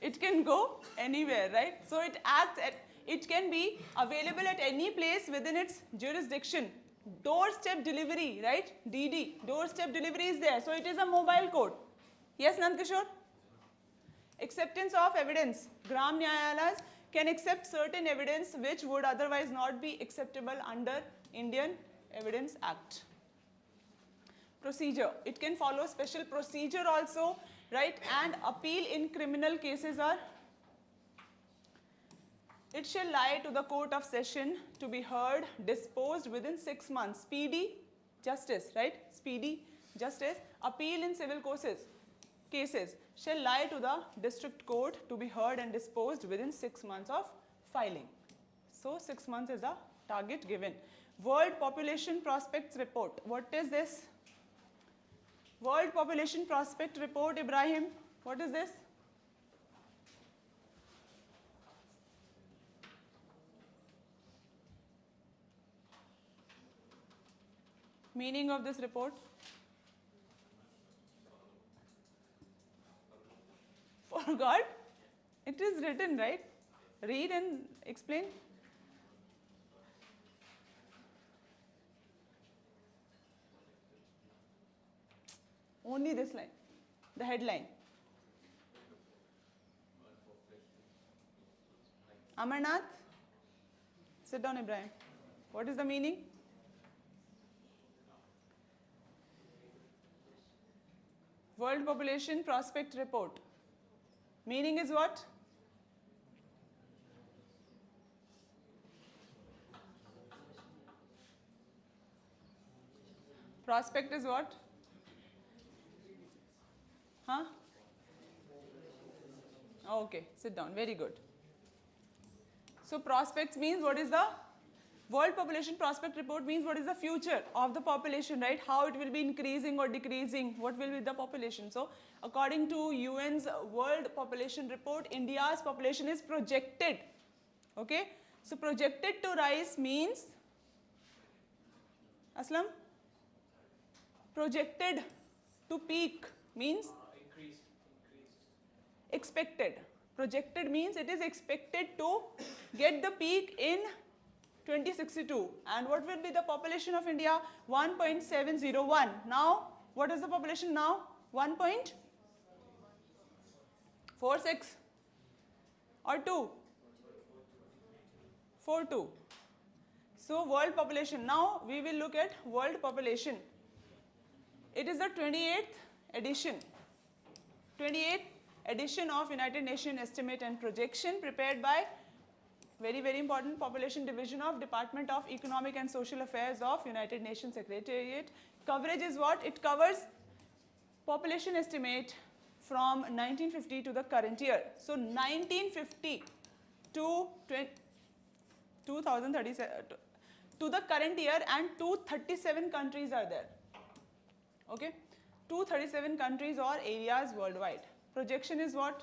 It can go anywhere, right? So it acts at, it can be available at any place within its jurisdiction. Doorstep delivery, right? DD, doorstep delivery is there. So it is a mobile code. Yes, Nandkishore? Acceptance of evidence. Gram Nyayalas can accept certain evidence which would otherwise not be acceptable under Indian Evidence Act. Procedure. It can follow special procedure also, right? And appeal in criminal cases are, it shall lie to the court of session to be heard, disposed within 6 months. Speedy justice, right? Speedy justice. Appeal in civil cases shall lie to the district court to be heard and disposed within 6 months of filing. So 6 months is the target given. World Population Prospects Report. What is this? World Population Prospect Report, Ibrahim. What is this? Meaning of this report? Forgot? It is written, right? Read and explain. Only this line, the headline. Amarnath? Sit down, Ibrahim. What is the meaning? World Population Prospect Report. Meaning is what? Prospect is what? Huh? Okay, sit down. Very good. So prospects means what is the World Population Prospect Report means what is the future of the population, right? How it will be increasing or decreasing, what will be the population. So according to UN's World Population Report, India's population is projected. Okay? So projected to rise means, Aslam? Projected to peak means? Increased. Expected. Projected means it is expected to get the peak in 2062. And what will be the population of India? 1.701. Now, what is the population now? 1.46 or 2? 42. So, world population. Now, we will look at world population. It is the 28th edition. 28th edition of United Nations Estimate and Projection prepared by very important Population Division of Department of Economic and Social Affairs of United Nations Secretariat. Coverage is what? It covers population estimate from 1950 to the current year. So 1950 to 2037 to the current year, and 237 countries are there. Okay, 237 countries or areas worldwide. Projection is what?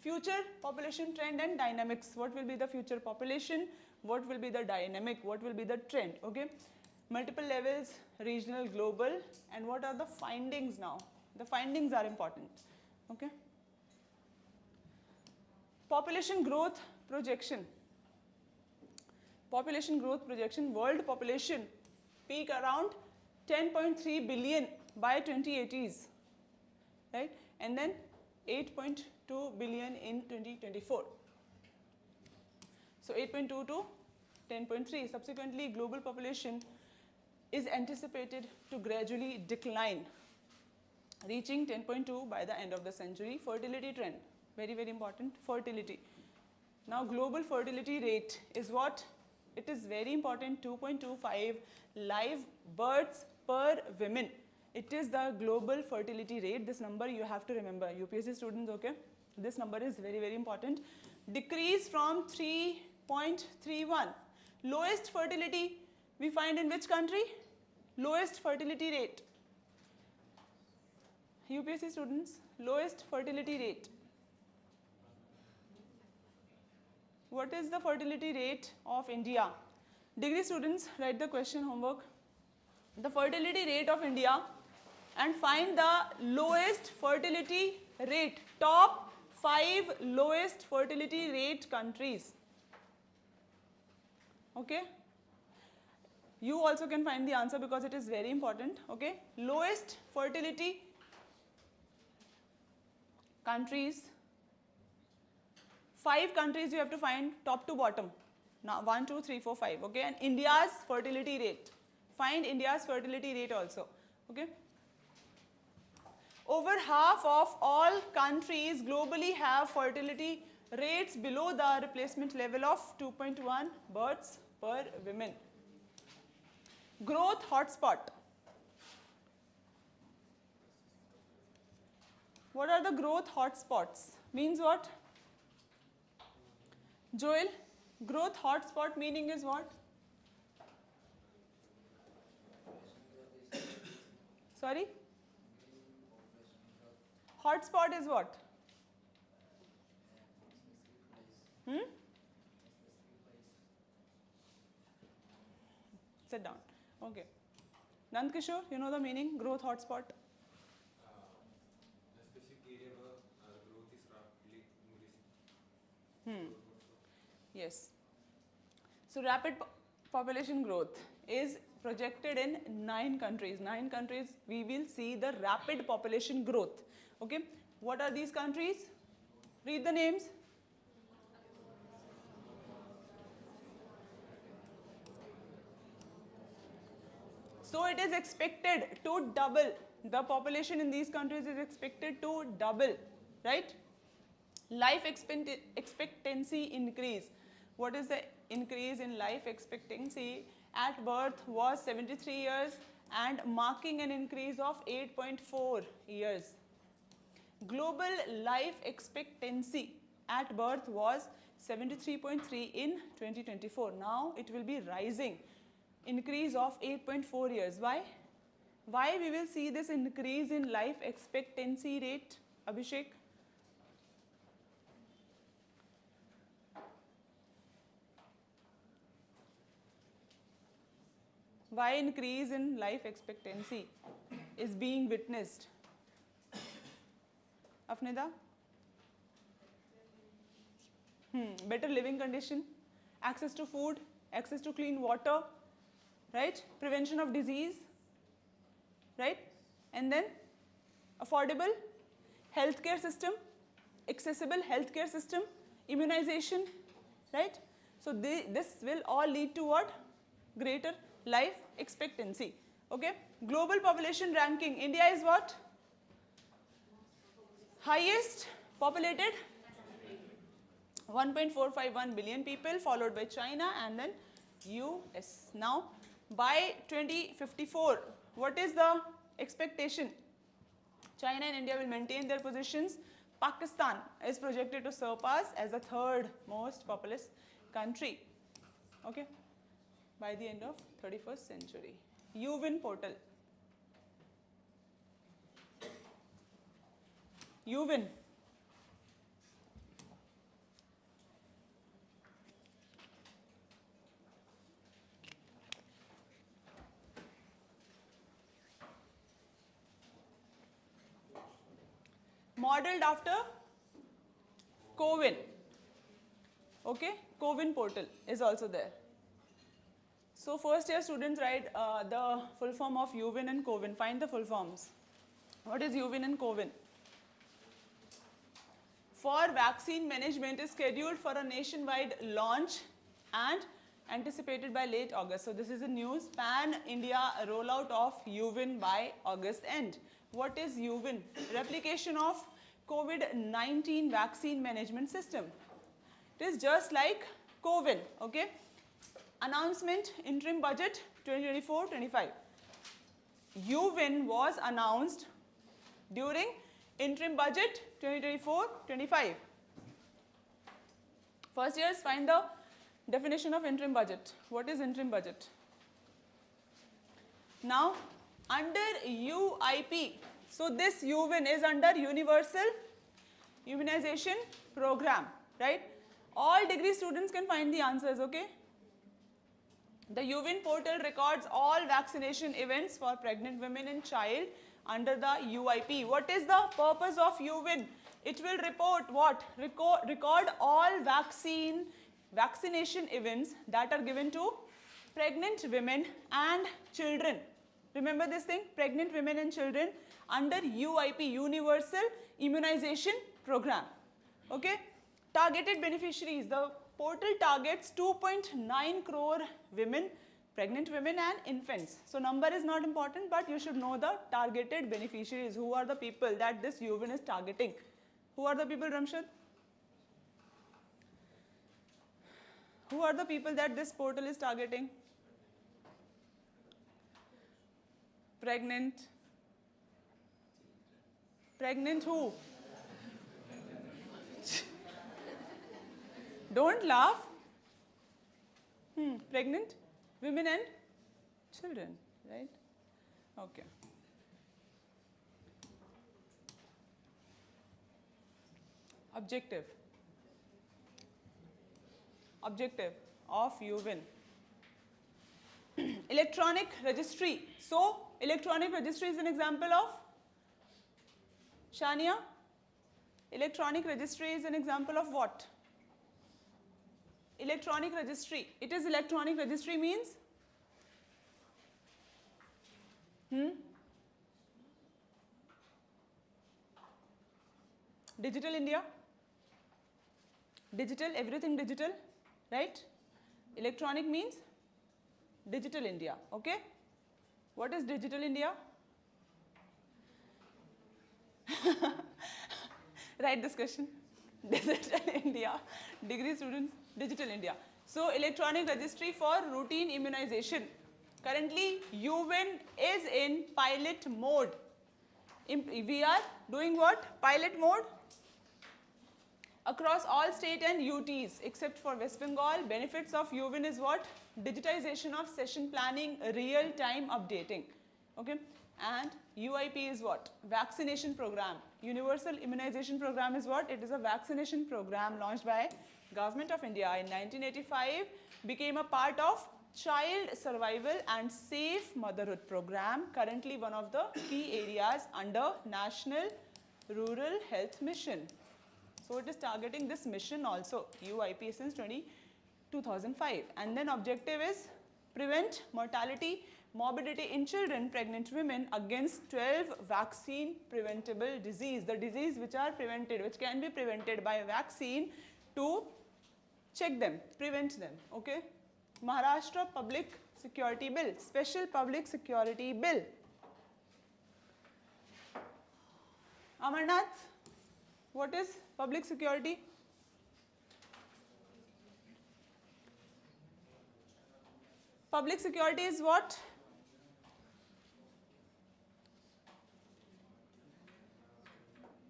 Future population trend and dynamics. What will be the future population? What will be the dynamic? What will be the trend? Okay, multiple levels, regional, global, and what are the findings now? The findings are important. Okay, population growth projection. Population growth projection, world population peak around 10.3 billion by 2080s, right? And then 8.2 billion in 2024. So 8.2 to 10.3. Subsequently, global population is anticipated to gradually decline, reaching 10.2 by the end of the century. Fertility trend, very important, fertility. Now global fertility rate is what? It is very important, 2.25 live births per women. It is the global fertility rate. This number you have to remember, UPSC students, okay? This number is very important. Decrease from 3.31. Lowest fertility we find in which country? Lowest fertility rate. UPSC students, lowest fertility rate. What is the fertility rate of India? Degree students, write the question homework. The fertility rate of India, and find the lowest fertility rate, top 5 lowest fertility rate countries. Okay. You also can find the answer because it is very important. Okay. Lowest fertility countries. 5 countries you have to find top to bottom. Now 1, 2, 3, 4, 5. Okay. And India's fertility rate. Find India's fertility rate also. Okay. Over half of all countries globally have fertility rates below the replacement level of 2.1 births per woman. Growth hotspot. What are the growth hotspots? Means what? Joel, growth hotspot meaning is what? Sorry? Hotspot is what? Sit down. Okay. Nand Kishore, you know the meaning? Growth hotspot? A specific area where the growth is rapidly increasing. Yes. So rapid population growth is projected in 9 countries. 9 countries we will see the rapid population growth. Okay. What are these countries? Read the names. So it is expected to double. The population in these countries is expected to double, right? Life expectancy increase. What is the increase in life expectancy? At birth was 73 years and marking an increase of 8.4 years. Global life expectancy at birth was 73.3 in 2024. Now it will be rising. Increase of 8.4 years. Why? Why we will see this increase in life expectancy rate, Abhishek? Why increase in life expectancy is being witnessed? Afnida? Better living condition, access to food, access to clean water, right? Prevention of disease, right? And then affordable healthcare system, accessible healthcare system, immunization, right? So this will all lead to what? Greater life expectancy. Okay. Global population ranking. India is what? Highest populated 1.451 billion people, followed by China and then US. Now, by 2054, what is the expectation? China and India will maintain their positions. Pakistan is projected to surpass as the 3rd most populous country. Okay, by the end of 31st century. UWin portal. UWin. Modeled after CoWin. Okay, CoWin portal is also there. So first year students write the full form of UWin and CoWin. Find the full forms. What is UWin and CoWin? For vaccine management is scheduled for a nationwide launch and anticipated by late August. So this is a news. Pan-India rollout of UWin by August end. What is UWin? Replication of COVID-19 vaccine management system. It is just like CoWin, okay? Announcement, interim budget 2024-25. UWin was announced during interim budget 2024-25. First years, find the definition of interim budget. What is interim budget? Now, under UIP, so this UWin is under Universal Immunization Program, right? All degree students can find the answers, okay? The UWin portal records all vaccination events for pregnant women and child under the UIP. What is the purpose of UWin? It will report what? Record all vaccination events that are given to pregnant women and children. Remember this thing, pregnant women and children under UIP, Universal Immunization Program. Okay, targeted beneficiaries. The portal targets 2.9 crore women, pregnant women and infants. So number is not important, but you should know the targeted beneficiaries. Who are the people that this UVIN is targeting? Who are the people, Ramshad? Who are the people that this portal is targeting? Pregnant. Pregnant who? Don't laugh. Pregnant women and children, right? Okay. Objective of UVIN. Electronic registry. So, electronic registry is an example of Shania. Electronic registry is an example of what? Electronic registry. It is electronic registry means? Digital India. Digital, everything digital, right? Electronic means Digital India, okay? What is Digital India? Write this question. Digital India, degree students, Digital India. So, electronic registry for routine immunization. Currently, UVIN is in pilot mode. We are doing what? Pilot mode across all state and UTs except for West Bengal. Benefits of UVIN is what? Digitization of session planning, real-time updating. Okay. And UIP is what? Vaccination program. Universal Immunization Program is what? It is a vaccination program launched by Government of India in 1985, became a part of Child Survival and Safe Motherhood Program, currently one of the key areas under National Rural Health Mission. So it is targeting this mission also, UIP, since 2005. And then objective is prevent mortality, morbidity in children, pregnant women against 12 vaccine preventable disease. The disease which are prevented, which can be prevented by vaccine, to check them, prevent them, okay? Maharashtra Public Security Bill, Special Public Security Bill. Amarnath, what is public security? Public security is what?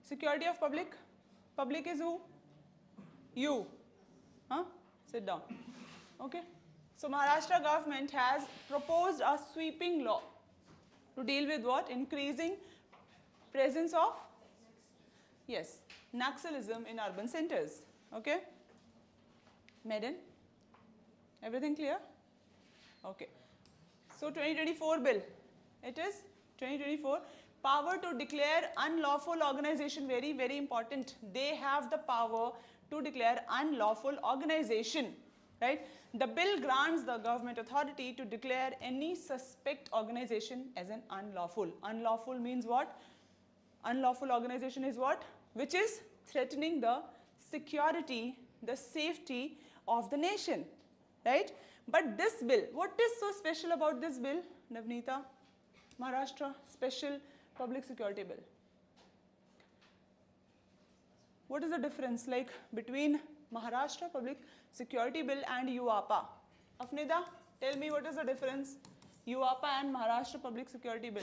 Security of public? Public is who? You. Huh? Sit down. Okay. So Maharashtra government has proposed a sweeping law to deal with what? Increasing presence of, yes, Naxalism in urban centers. Okay. Maiden? Everything clear? Okay. So 2024 bill. It is 2024. Power to declare unlawful organization, very, very important. They have the power to declare unlawful organization, right? The bill grants the government authority to declare any suspect organization as an unlawful. Unlawful means what? Unlawful organization is what? Which is threatening the security, the safety of the nation, right? But this bill, what is so special about this bill, Navneeta? Maharashtra Special Public Security Bill. What is the difference like between Maharashtra Public Security Bill and UAPA? Afnida, tell me what is the difference? UAPA and Maharashtra Public Security Bill.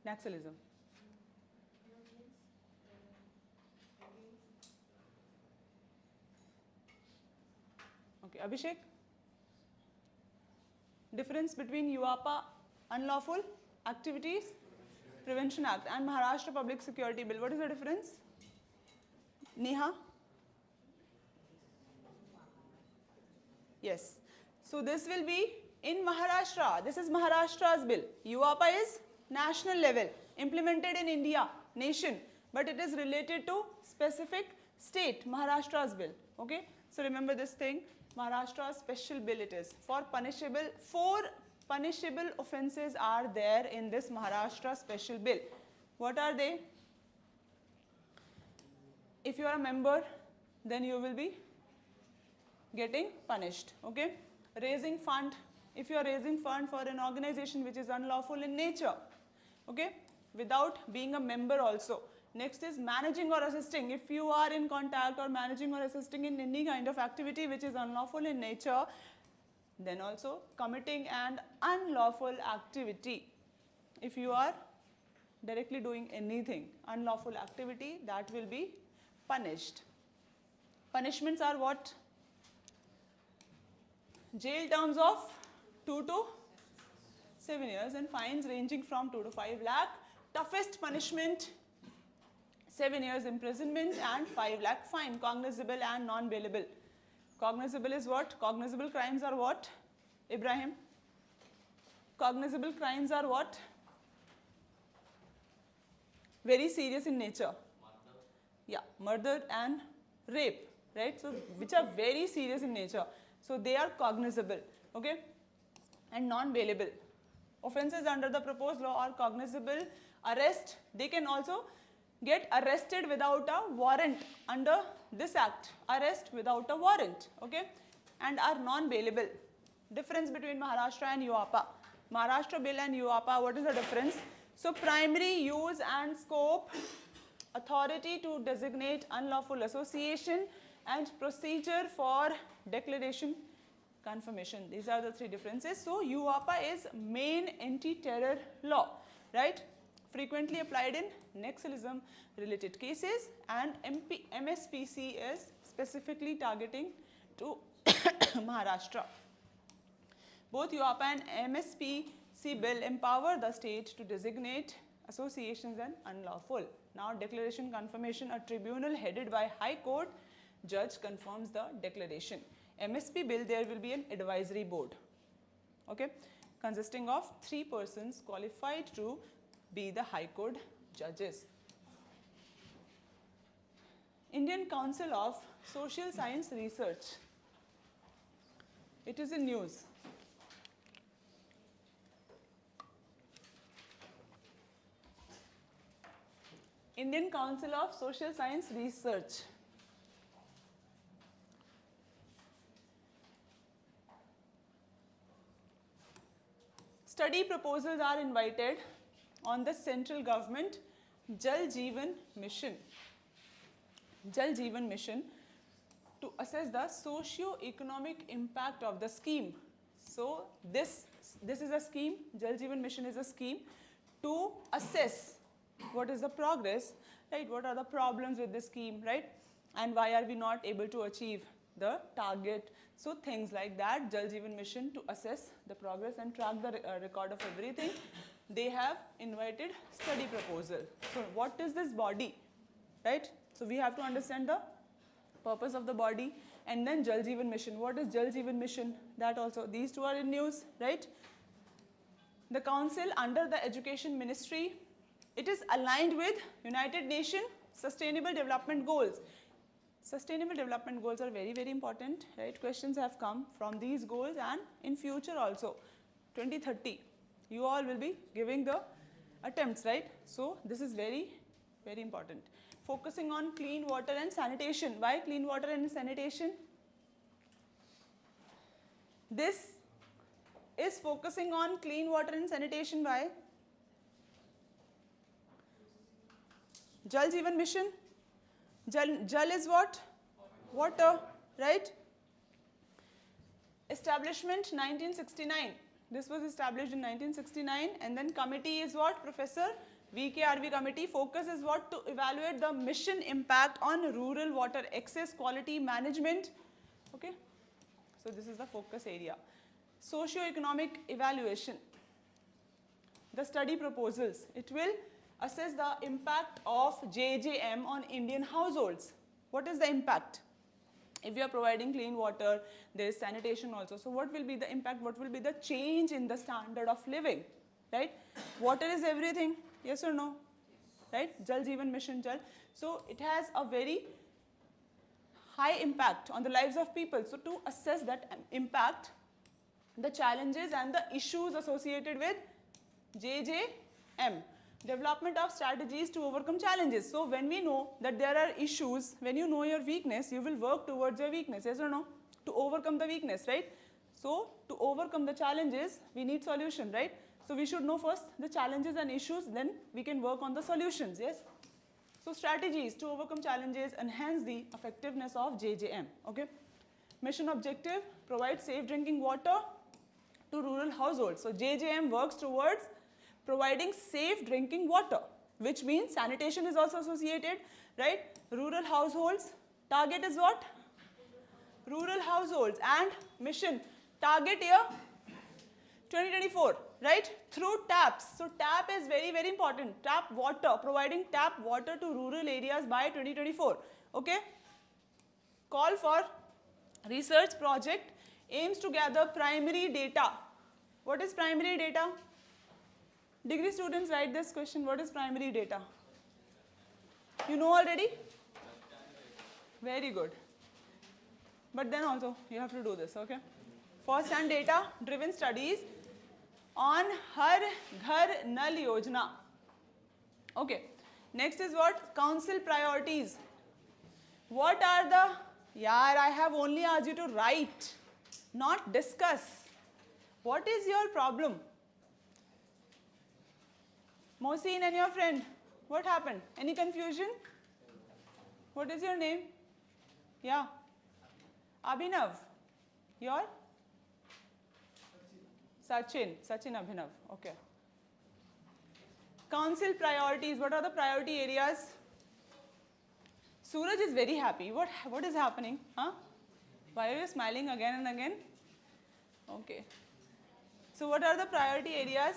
Naxalism. Okay, Abhishek? Difference between UAPA, Unlawful Activities Prevention Act, and Maharashtra Public Security Bill. What is the difference? Neha? Yes. So this will be in Maharashtra. This is Maharashtra's bill. UAPA is national level, implemented in India, nation, but it is related to specific state, Maharashtra's bill. Okay. So remember this thing, Maharashtra's special bill it is. For punishable, 4 punishable offences are there in this Maharashtra special bill. What are they? If you are a member, then you will be getting punished. Okay. Raising fund, if you are raising fund for an organization which is unlawful in nature, okay, without being a member also. Next is managing or assisting. If you are in contact or managing or assisting in any kind of activity which is unlawful in nature, then also committing an unlawful activity. If you are directly doing anything, unlawful activity, that will be punished. Punishments are what? Jail terms of 2 to 7 years and fines ranging from 2 to 5 lakh. Toughest punishment, 7 years imprisonment and 5 lakh fine, cognizable and non-bailable. Cognizable is what? Cognizable crimes are what? Ibrahim? Cognizable crimes are what? Very serious in nature. Murder. Yeah, murder and rape, right? So, which are very serious in nature. So, they are cognizable, okay? And non-bailable. Offences under the proposed law are cognizable, arrest. They can also get arrested without a warrant under this act. Arrest without a warrant, okay? And are non-bailable. Difference between Maharashtra and UAPA. Maharashtra bill and UAPA, what is the difference? So, primary use and scope, authority to designate unlawful association and procedure for declaration confirmation. These are the 3 differences. So, UAPA is main anti-terror law, right? Frequently applied in Naxalism related cases, and MSPC is specifically targeting to Maharashtra. Both UAPA and MSPC bill empower the state to designate associations as unlawful. Now, declaration confirmation, a tribunal headed by High Court judge confirms the declaration. MSP bill, there will be an advisory board, okay, consisting of 3 persons qualified to be the High Court judges. Indian Council of Social Science Research. It is in news. Indian Council of Social Science Research. Study proposals are invited on the central government Jal Jeevan Mission. Jal Jeevan Mission to assess the socio-economic impact of the scheme. So this is a scheme, Jal Jeevan Mission is a scheme to assess what is the progress, right? What are the problems with this scheme, right? And why are we not able to achieve the target? So things like that, Jal Jeevan Mission to assess the progress and track the record of everything. They have invited study proposal. So what is this body, right? So we have to understand the purpose of the body, and then Jal Jeevan Mission. What is Jal Jeevan Mission? That also, these 2 are in news, right? The council under the Education Ministry, it is aligned with United Nations Sustainable Development Goals. Sustainable Development Goals are very, very important, right? Questions have come from these goals, and in future also, 2030, you all will be giving the attempts, right? So this is very, very important. Focusing on clean water and sanitation. Why clean water and sanitation? This is focusing on clean water and sanitation. Why? Jal Jeevan Mission. Jal is what? Water, right? Establishment 1969. This was established in 1969, and then committee is what? Professor VKRV committee. Focus is what? To evaluate the mission impact on rural water access, quality management. Okay, so this is the focus area. Socio-economic evaluation. The study proposals. It will assess the impact of JJM on Indian households. What is the impact? If you are providing clean water, there is sanitation also. So what will be the impact? What will be the change in the standard of living? Right? Water is everything. Yes or no? Right? Jal Jeevan Mission Jal. So it has a very high impact on the lives of people. So to assess that impact, the challenges and the issues associated with JJM, development of strategies to overcome challenges. So when we know that there are issues, when you know your weakness, you will work towards your weakness, yes or no? To overcome the weakness, right? So to overcome the challenges, we need solution, right? So we should know first the challenges and issues, then we can work on the solutions, yes? So strategies to overcome challenges enhance the effectiveness of JJM, okay? Mission objective, provide safe drinking water to rural households. So JJM works towards providing safe drinking water, which means sanitation is also associated, right? Rural households, target is what? Rural households, and mission, target year 2024, right? Through taps. So tap is very, very important. Tap water, providing tap water to rural areas by 2024, okay? Call for research project aims to gather primary data. What is primary data? Degree students, write this question. What is primary data? You know already? Very good. But then also, you have to do this, okay? First hand data driven studies on Har Ghar Nal Yojana. Okay. Next is what? Council priorities. What are the... Yaar, I have only asked you to write, not discuss. What is your problem? Mohsin and your friend, what happened? Any confusion? What is your name? Yeah. Abhinav. Your? Sachin Abhinav. Okay. Council priorities. What are the priority areas? Suraj is very happy. What is happening? Huh? Why are you smiling again and again? Okay. So what are the priority areas?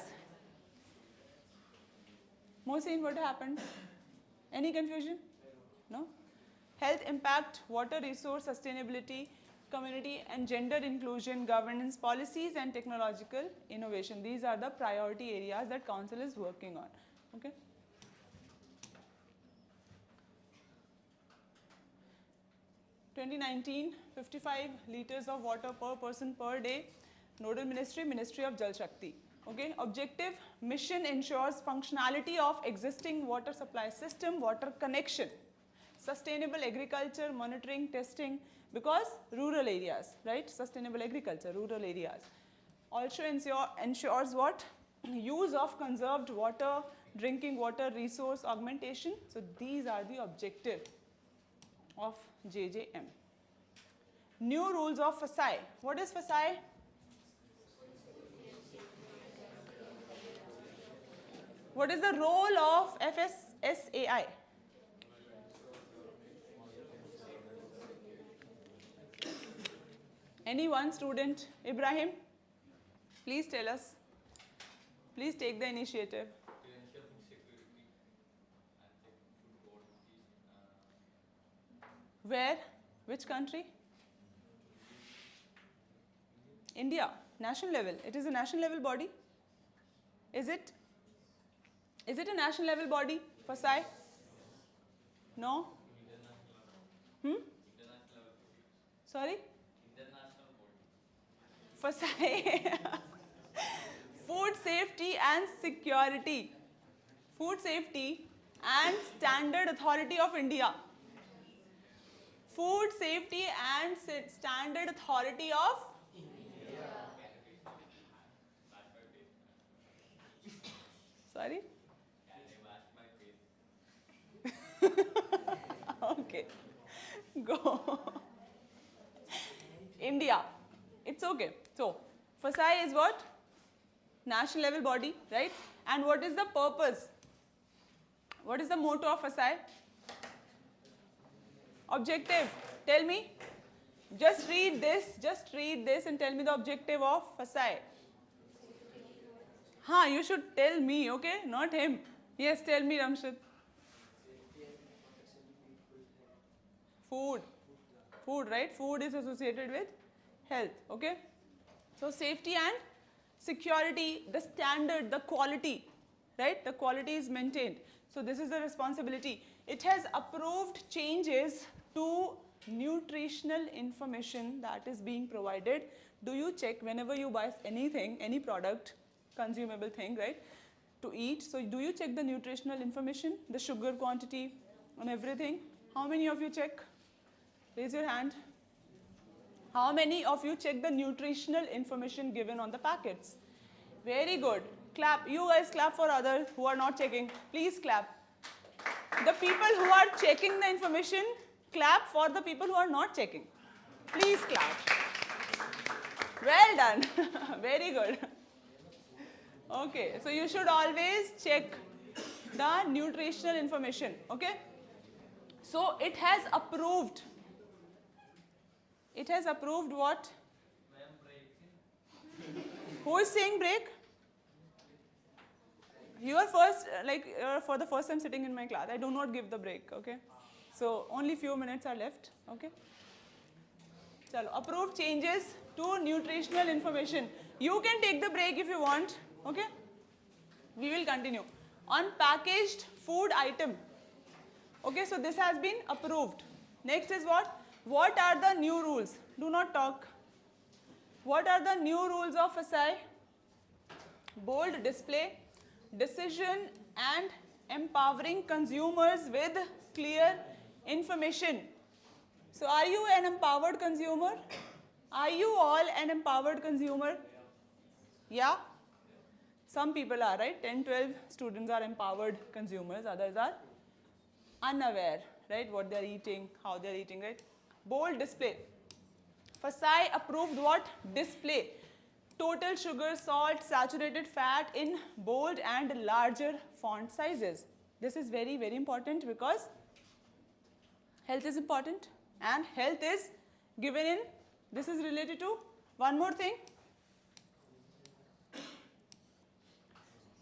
Mohsin, what happened? Any confusion? No? Health impact, water resource sustainability, community and gender inclusion, governance policies and technological innovation. These are the priority areas that council is working on. Okay? In 2019, 55 liters of water per person per day. Nodal ministry, Ministry of Jal Shakti. Okay, objective, mission ensures functionality of existing water supply system, water connection, sustainable agriculture, monitoring, testing, because rural areas, right? Sustainable agriculture, rural areas. Also ensures what? Use of conserved water, drinking water resource augmentation. So these are the objective of JJM. New rules of FSI. What is FSI? What is the role of FSSAI? Any one student? Ibrahim, please tell us. Please take the initiative. To ensure food security and food quality. Where? Which country? India. National level. It is a national level body. Is it? Is it a national level body? FSI? No? Sorry? International body. FSI. Food safety and security. Food safety and Standard Authority of India. Food safety and Standard Authority of India. Sorry? Okay. Go. India. It's okay. So, FSI is what? National level body, right? And what is the purpose? What is the motto of FSI? Objective. Tell me. Just read this and tell me the objective of FSI. You should tell me, okay? Not him. Yes, tell me, Ramshad. Food. Food, right? Food is associated with health, okay? So safety and security, the standard, the quality, right? The quality is maintained. So this is the responsibility. It has approved changes to nutritional information that is being provided. Do you check whenever you buy anything, any product, consumable thing, right, to eat? So do you check the nutritional information, the sugar quantity and everything? How many of you check? Raise your hand. How many of you check the nutritional information given on the packets? Very good. Clap. You guys clap for others who are not checking. Please clap. The people who are checking the information, clap for the people who are not checking. Please clap. Well done. Very good. Okay, so you should always check the nutritional information, okay? So it has approved. It has approved what? Who is saying break? You are first, for the first time sitting in my class. I do not give the break, okay? So only few minutes are left, okay? Chalo, approved changes to nutritional information. You can take the break if you want, okay? We will continue. On packaged food item. Okay, so this has been approved. Next is what? What are the new rules? Do not talk. What are the new rules of FSI? Bold display, decision and empowering consumers with clear information. So are you an empowered consumer? Are you all an empowered consumer? Yeah? Some people are, right? 10, 12 students are empowered consumers. Others are unaware, right? What they're eating, how they're eating, right? Bold display. FSI approved what? Display. Total sugar, salt, saturated fat in bold and larger font sizes. This is very, very important because health is important and health is given in, this is related to one more thing.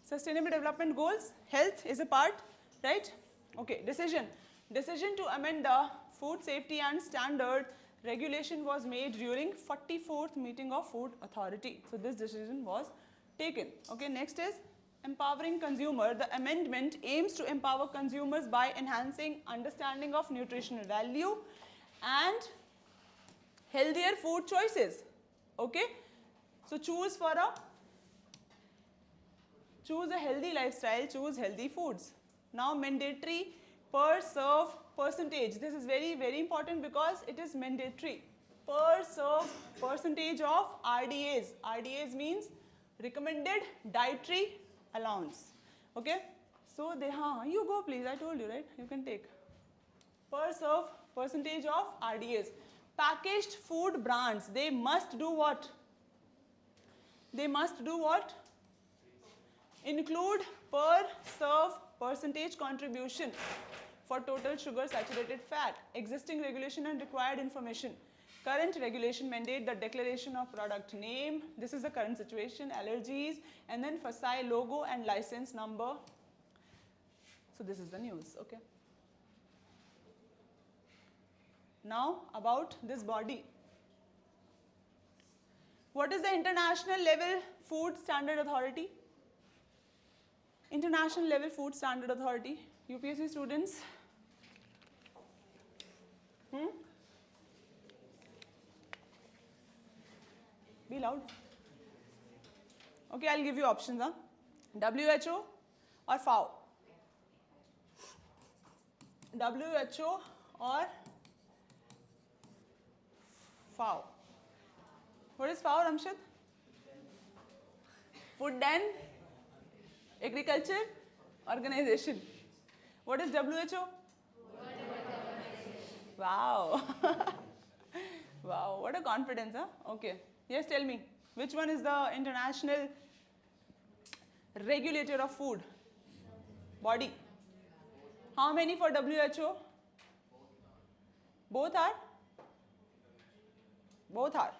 Sustainable Development Goals, health is a part, right? Okay, decision. Decision to amend the Food Safety and Standard Regulation was made during 44th meeting of Food Authority. So this decision was taken. Okay, next is empowering consumer. The amendment aims to empower consumers by enhancing understanding of nutritional value and healthier food choices. Okay, so choose a healthy lifestyle, choose healthy foods. Now mandatory per serve percentage. This is very, very important because it is mandatory. Per serve percentage of RDAs. RDAs means recommended dietary allowance. Okay, so you go please, I told you, right? You can take. Per serve percentage of RDAs. Packaged food brands, they must do what? They must do what? Include per serve percentage contribution for total sugar, saturated fat. Existing regulation and required information. Current regulation mandate the declaration of product name. This is the current situation, allergies, and then FSI logo and license number. So this is the news, okay? Now about this body. What is the International Level Food Standard Authority? International Level Food Standard Authority. UPSC students? Be loud. Okay, I'll give you options. WHO or FAO? WHO or FAO? What is FAO, Ramshad? Food and Agriculture Organization. What is WHO? Wow. Wow, what a confidence, huh? Okay. Yes, tell me. Which one is the international regulator of food? Body. How many for WHO? Both are? Both are.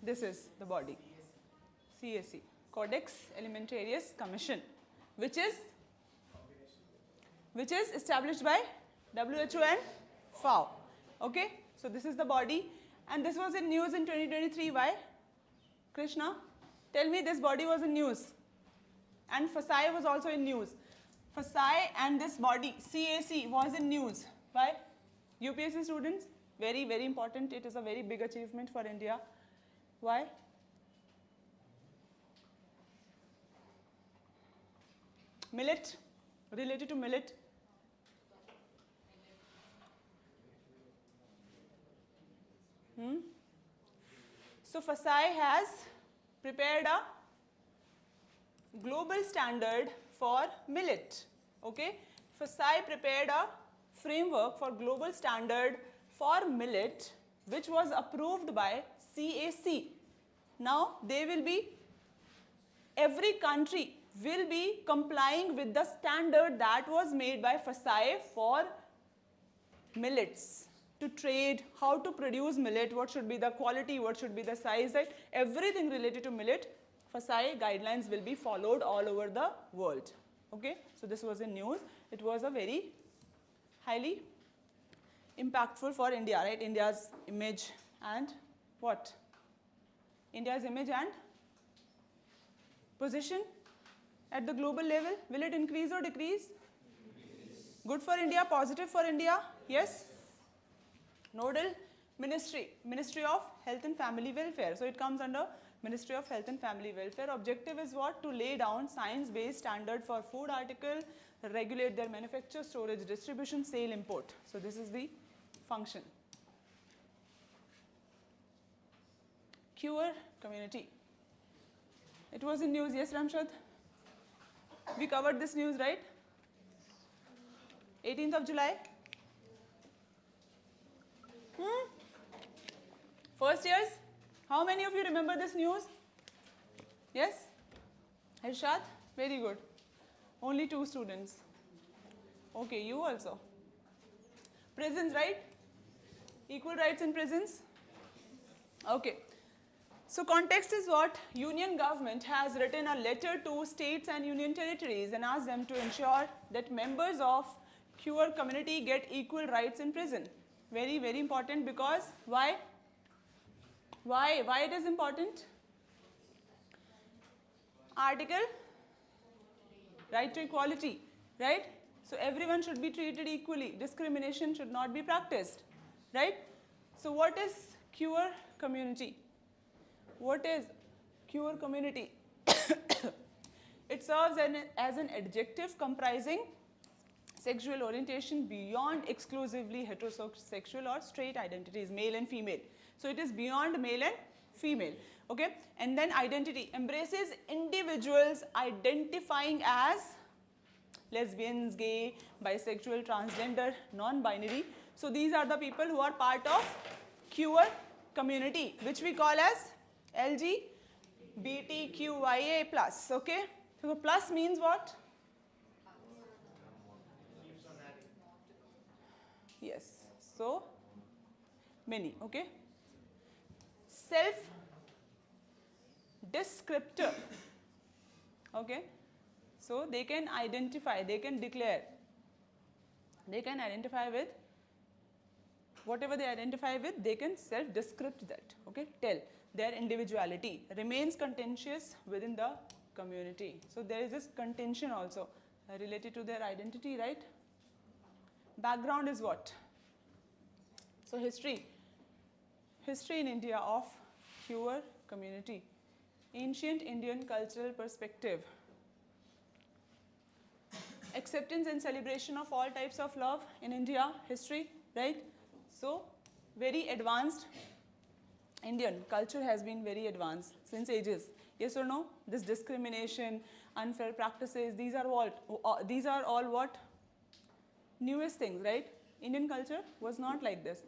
This is the body. CSE, Codex Alimentarius Commission, which is established by WHO and FAO. Okay, so this is the body, and this was in news in 2023. Why? Krishna, tell me, this body was in news, and FSI was also in news. FSI and this body, CAC, was in news. Why? UPSC students, very, very important. It is a very big achievement for India. Why? Millet, related to millet. So FSI has prepared a global standard for millet. Okay, FSI prepared a framework for global standard for millet, which was approved by CAC. Now every country will be complying with the standard that was made by FSI for millets. To trade, how to produce millet, what should be the quality, what should be the size, right? Everything related to millet, FSI guidelines will be followed all over the world. Okay, so this was in news. It was a very highly impactful for India, right? India's image and what? India's image and position at the global level. Will it increase or decrease? Good for India, positive for India? Yes? Nodal ministry, Ministry of Health and Family Welfare. So it comes under Ministry of Health and Family Welfare. Objective is what? To lay down science-based standard for food article, regulate their manufacture, storage, distribution, sale, import. So this is the function. Cure community. It was in news, yes, Ramshad? We covered this news, right? 18th of July. First years, how many of you remember this news? Yes? Irshad? Very good. Only 2 students. Okay, you also. Prisons, right? Equal rights in prisons? Okay. So context is what? Union government has written a letter to states and union territories and asked them to ensure that members of Cure community get equal rights in prison. Very, very important, because why? Why it is important? Article, right to equality, right? So everyone should be treated equally. Discrimination should not be practiced, right? So what is Cure community? What is Cure community? It serves as an adjective comprising sexual orientation beyond exclusively heterosexual or straight identities, male and female. So it is beyond male and female. Okay, and then identity embraces individuals identifying as lesbians, gay, bisexual, transgender, non-binary. So these are the people who are part of Cure community, which we call as LGBTQIA+. Okay, so plus means what? Yes, so many. Okay, self descriptor. Okay, so they can identify, they can declare, they can identify with whatever they identify with, they can self-descript that. Okay, tell their individuality remains contentious within the community. So there is this contention also related to their identity, right? Background is what? So history in India of Cure community. Ancient Indian cultural perspective. Acceptance and celebration of all types of love in India, history, right? So very advanced. Indian culture has been very advanced since ages. Yes or no? This discrimination, unfair practices, these are all what? Newest things, right? Indian culture was not like this.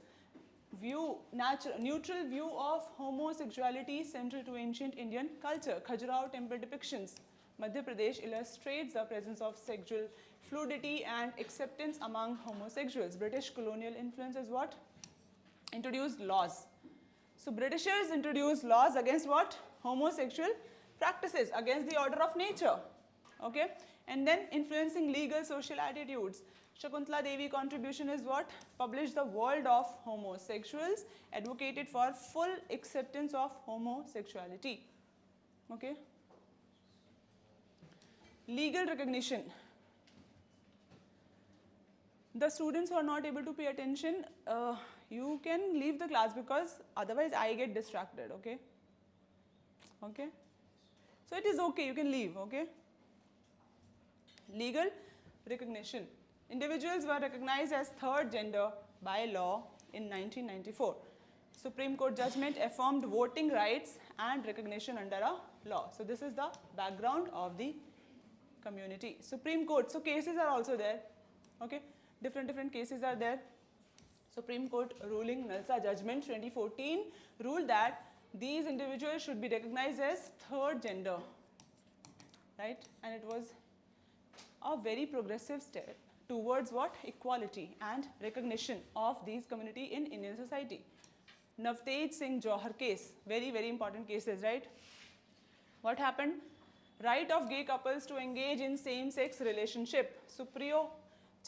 Neutral view of homosexuality central to ancient Indian culture. Khajuraho temple depictions. Madhya Pradesh illustrates the presence of sexual fluidity and acceptance among homosexuals. British colonial influence is what? Introduced laws. So Britishers introduced laws against what? Homosexual practices, against the order of nature. Okay, and then influencing legal social attitudes. Shakuntala Devi contribution is what? Published The World of Homosexuals, advocated for full acceptance of homosexuality. Okay. Legal recognition. The students who are not able to pay attention, you can leave the class because otherwise I get distracted, okay? Okay? So it is okay, you can leave, okay? Legal recognition. Individuals were recognized as third gender by law in 1994. Supreme Court judgment affirmed voting rights and recognition under a law. So this is the background of the community. Supreme Court, so cases are also there, okay? Different cases are there. Supreme Court ruling Nalsa judgment 2014 ruled that these individuals should be recognized as third gender, right? And it was a very progressive step towards what? Equality and recognition of these community in Indian society. Navtej Singh Johar case, very important cases, right? What happened? Right of gay couples to engage in same-sex relationship. Supriyo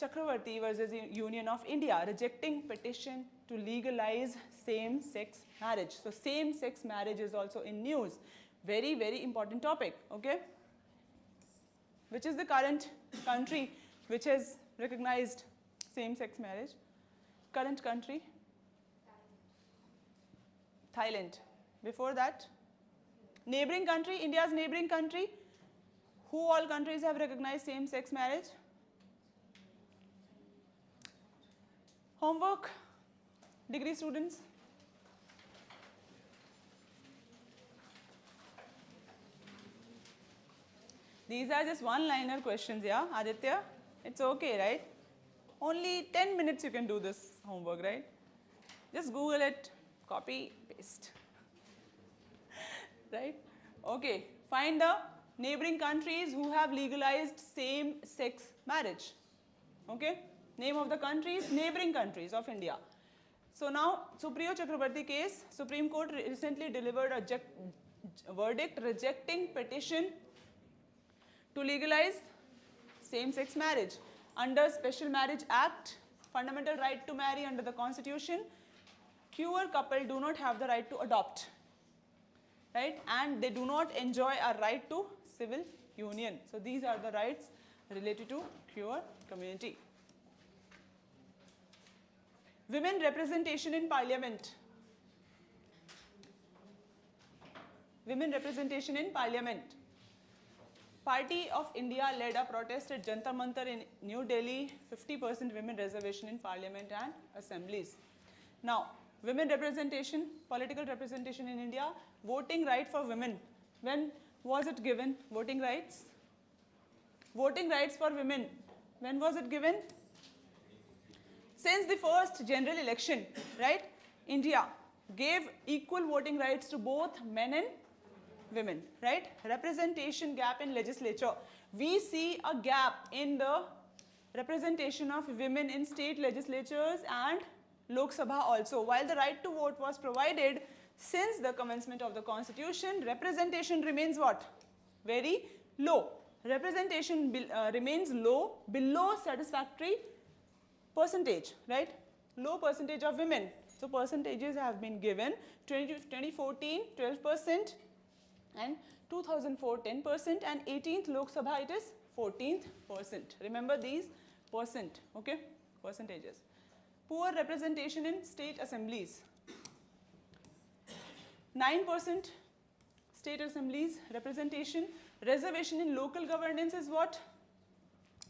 Chakravarti versus Union of India rejecting petition to legalize same-sex marriage. So same-sex marriage is also in news. Very important topic, okay? Which is the current country which has recognized same-sex marriage? Current country? Thailand. Before that? Neighboring country, India's neighboring country. Who all countries have recognized same-sex marriage? Homework, degree students. These are just one-liner questions, yeah, Aditya? It's okay, right? Only 10 minutes you can do this homework, right? Just Google it, copy, paste. Right? Okay, find the neighboring countries who have legalized same-sex marriage. Okay? Name of the countries, neighboring countries of India. So now, Supriyo Chakrabarti case, Supreme Court recently delivered a verdict rejecting petition to legalize same-sex marriage. Under Special Marriage Act, fundamental right to marry under the Constitution, queer couple do not have the right to adopt, right? And they do not enjoy a right to civil union. So these are the rights related to queer community. Women representation in parliament. Women representation in parliament. Party of India led a protest at Jantar Mantar in New Delhi, 50% women reservation in parliament and assemblies. Now, women representation, political representation in India, voting right for women. When was it given? Voting rights? Voting rights for women. When was it given? Since the first general election, right? India gave equal voting rights to both men and women, right? Representation gap in legislature. We see a gap in the representation of women in state legislatures and Lok Sabha also. While the right to vote was provided since the commencement of the constitution, representation remains what? Very low. Representation remains low, below satisfactory percentage, right? Low percentage of women. So percentages have been given. 2014, 12%, and 2004, 10%, and 18th Lok Sabha, it is 14%. Remember these percent, okay? Percentages. Poor representation in state assemblies. 9% state assemblies representation. Reservation in local governance is what?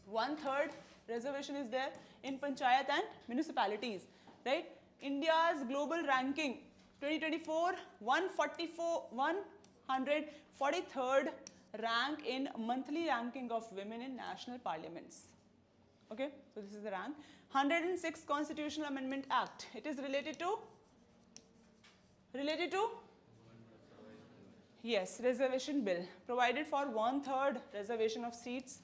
1/3 reservation is there in panchayat and municipalities, right? India's global ranking 2024, 143rd rank in monthly ranking of women in national parliaments. Okay, so this is the rank. 106th Constitutional Amendment Act. It is related to? Yes, reservation bill. Provided for 1/3 reservation of seats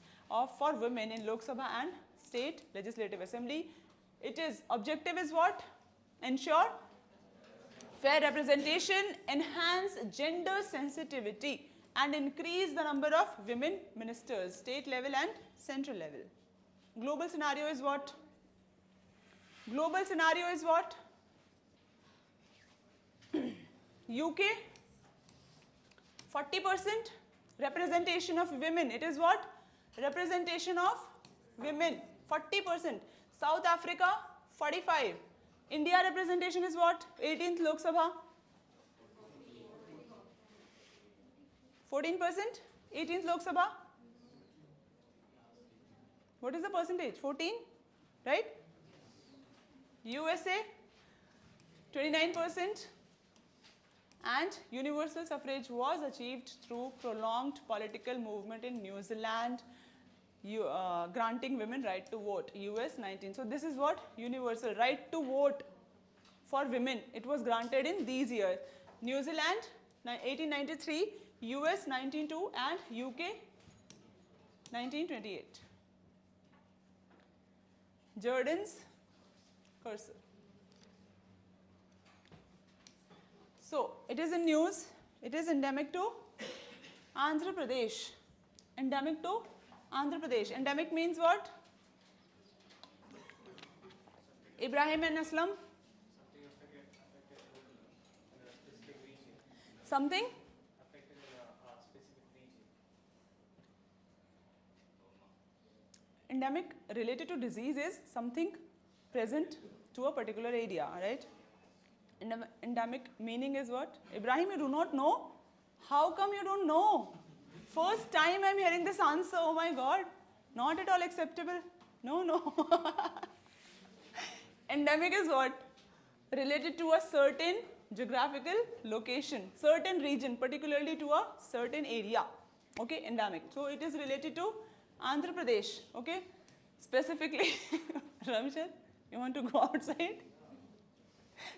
for women in Lok Sabha and State Legislative Assembly. It is, objective is what? Ensure Fair representation enhance gender sensitivity and increase the number of women ministers, state level and central level. Global scenario is what? Global scenario is what? UK, 40% representation of women. It is what? Representation of women, 40%. South Africa, 45. India representation is what? 18th Lok Sabha. 14%? 18th Lok Sabha? What is the percentage? 14? Right? USA, 29%. And universal suffrage was achieved through prolonged political movement in New Zealand, granting women right to vote. US 19. So this is what? Universal right to vote for women. It was granted in these years. New Zealand 1893, US 1902 and UK 1928. Jordan's cursor. So it is in news. It is endemic to Andhra Pradesh. Endemic to Andhra Pradesh. Endemic means what? Ibrahim and Aslam. Something? Affected in a specific region. Endemic related to disease is something present to a particular area, right? Endemic meaning is what? Ibrahim, you do not know? How come you don't know? First time I'm hearing this answer, oh my God. Not at all acceptable. No, no. Endemic is what? Related to a certain geographical location, certain region, particularly to a certain area. Okay, endemic. So it is related to Andhra Pradesh. Okay, specifically. Ramshad, you want to go outside?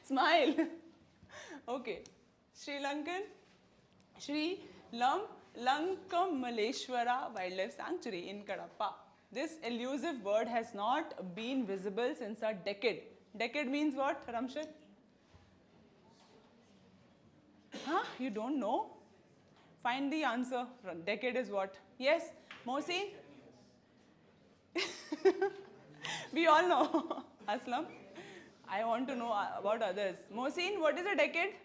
Smile. Okay. Sri Lankamaleshwara Wildlife Sanctuary in Kadapa. This elusive bird has not been visible since a decade. Decade means what, Ramshad? Huh? You don't know? Find the answer. Decade is what? Yes? Mohsin? We all know. Aslam? I want to know about others. Mohsin, what is a decade?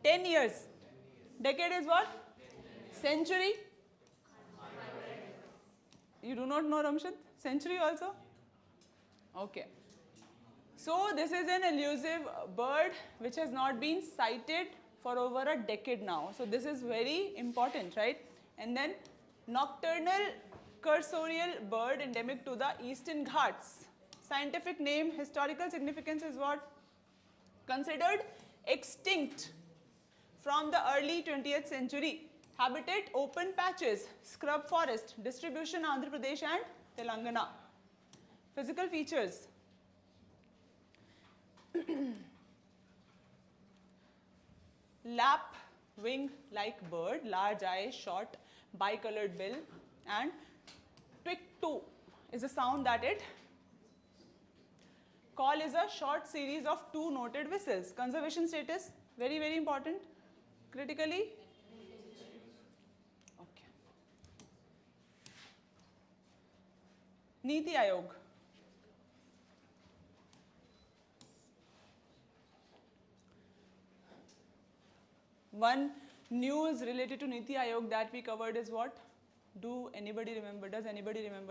10 years. Decade is what? Century? You do not know, Ramshad? Century also? Okay. So this is an elusive bird which has not been sighted for over a decade now. So this is very important, right? And then nocturnal cursorial bird endemic to the Eastern Ghats. Scientific name, historical significance is what? Considered extinct from the early 20th century. Habitat open patches, scrub forest, distribution Andhra Pradesh and Telangana. Physical features. Lap wing like bird, large eyes, short bicolored bill, and twig two is a sound that it call is a short series of two noted whistles. Conservation status, very, very important. Critically? Okay. Niti Aayog. One news related to Niti Aayog that we covered is what? Does anybody remember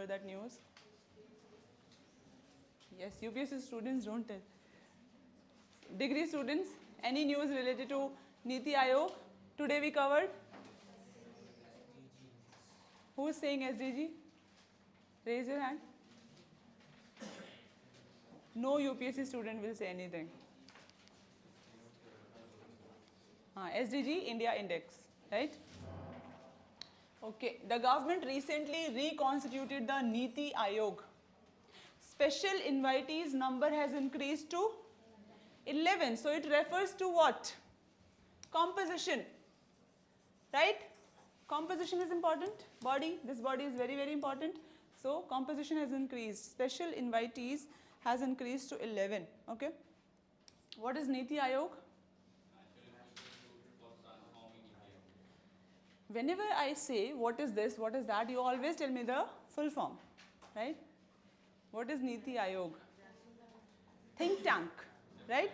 that news? Yes, UPSC students don't tell. Degree students, any news related to Niti Aayog today we covered? Who is saying SDG? Raise your hand. No UPSC student will say anything. SDG India Index, right? Okay, the government recently reconstituted the Niti Aayog. Special invitees number has increased to 11. So it refers to what? Composition, right? Composition is important. Body, this body is very, very important. So composition has increased. Special invitees has increased to 11. Okay. What is Niti Aayog? Whenever I say what is this, what is that, you always tell me the full form, right? What is Niti Aayog? Think tank, right?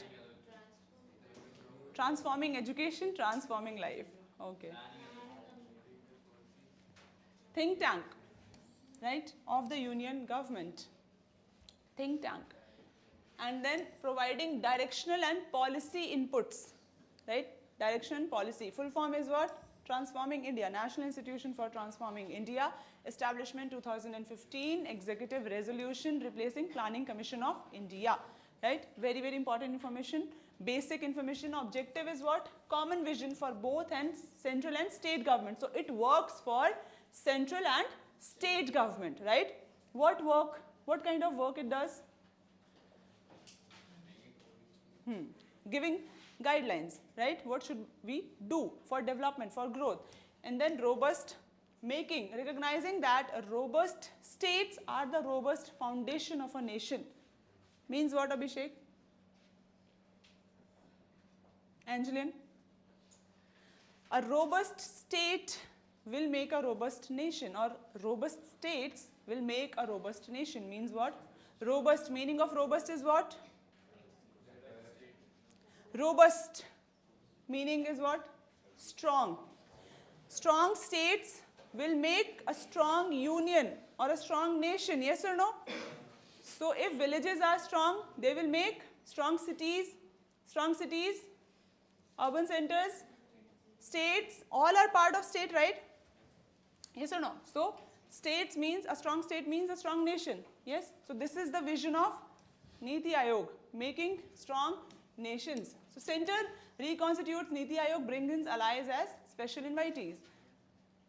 Transforming education, transforming life. Okay. Think tank, right, of the union government. Think tank. And then providing directional and policy inputs, right? Direction and policy. Full form is what? Transforming India, National Institution for Transforming India, establishment 2015, executive resolution replacing Planning Commission of India, right? Very, very important information. Basic information. Objective is what? Common vision for both and central and state government. So it works for central and state government, right? What work? What kind of work it does? Giving guidelines, right? What should we do for development, for growth? And then robust making, recognizing that robust states are the robust foundation of a nation. Means what, Abhishek? Angeline? A robust state will make a robust nation, or robust states will make a robust nation. Means what? Robust, meaning of robust is what? Robust meaning is what? Strong. Strong states will make a strong union or a strong nation, yes or no? So if villages are strong, they will make strong cities, urban centers, states, all are part of state, right? Yes or no? So states means, a strong state means a strong nation, yes? So this is the vision of Niti Aayog, making strong nations. So center reconstitutes Niti Aayog, brings in allies as special invitees.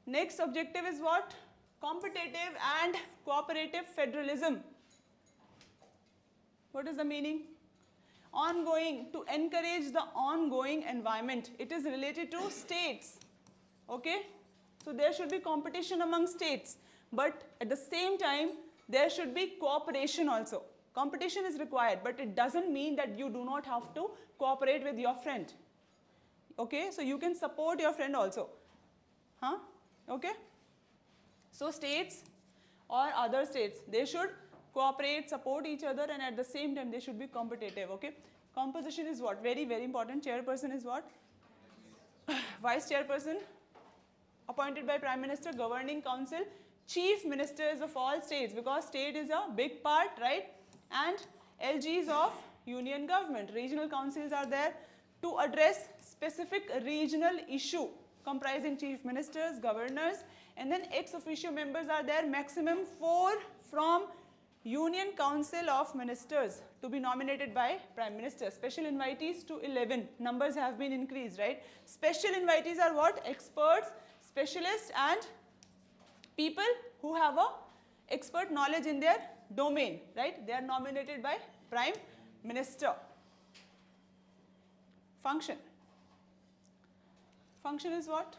Next objective is what? Competitive and cooperative federalism. What is the meaning? Ongoing, to encourage the ongoing environment. It is related to states, okay? So there should be competition among states, but at the same time, there should be cooperation also. Competition is required, but it doesn't mean that you do not have to cooperate with your friend. Okay, so you can support your friend also. Huh? Okay? So states or other states, they should cooperate, support each other, and at the same time, they should be competitive. Okay? Composition is what? Very, very important. Chairperson is what? Vice chairperson, appointed by Prime Minister, Governing Council, chief ministers of all states, because state is a big part, right? And LGs of union government. Regional councils are there to address specific regional issue, comprising chief ministers, governors, and then ex officio members are there, maximum 4 from Union Council of Ministers to be nominated by Prime Minister. Special invitees to 11. Numbers have been increased, right? Special invitees are what? Experts, specialists, and people who have a expert knowledge in their domain, right? They are nominated by Prime Minister. Function. Function is what?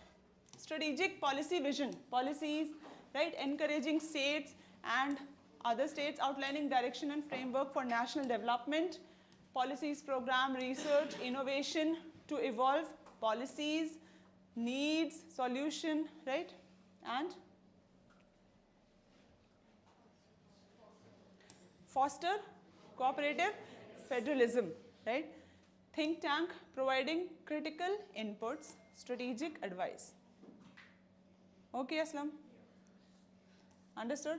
Strategic policy vision. Policies, right? Encouraging states and other states, outlining direction and framework for national development. Policies, program, research, innovation to evolve policies, needs, solution, right? And foster cooperative federalism, right? Think tank, providing critical inputs, strategic advice. Okay, Aslam? Understood?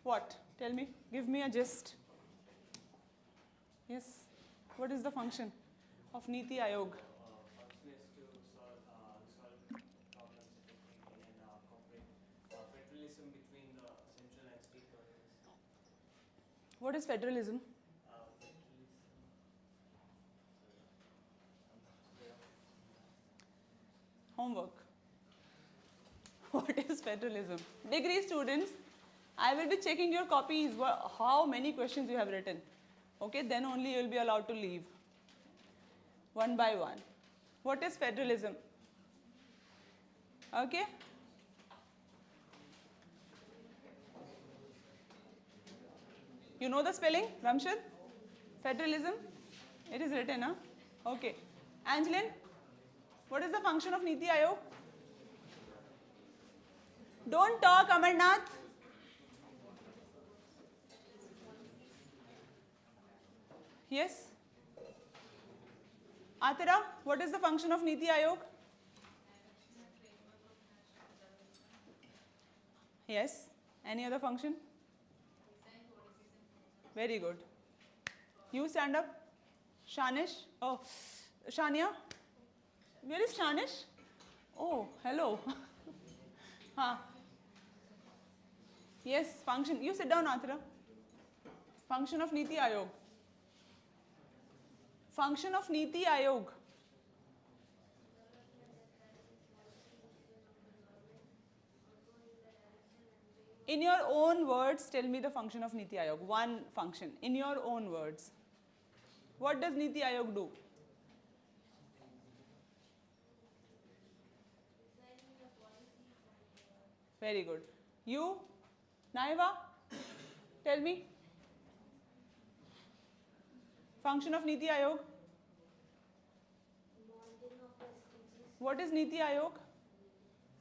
What? Tell me. Give me a gist. Yes. What is the function of Niti Aayog? Function is to solve problems effectively and cooperate. Federalism between the central and state governments. What is federalism? Homework. What is federalism? Degree students, I will be checking your copies, how many questions you have written. Okay, then only you will be allowed to leave. One by one. What is federalism? Okay? You know the spelling, Ramshad? Federalism? It is written, huh? Okay. Angeline, what is the function of Niti Aayog? Don't talk, Amarnath. Yes? Atira, what is the function of Niti Aayog? Yes. Any other function? Very good. You stand up. Shanish. Oh, Shania. Where is Shanish? Oh, hello. Huh. Yes, function. You sit down, Atira. Function of Niti Aayog. Function of Niti Aayog. In your own words, tell me the function of Niti Aayog. One function. In your own words. What does Niti Aayog do? Very good. You, Naiva, tell me. Function of Niti Aayog. Monitoring of the SDGs, What is Niti Aayog?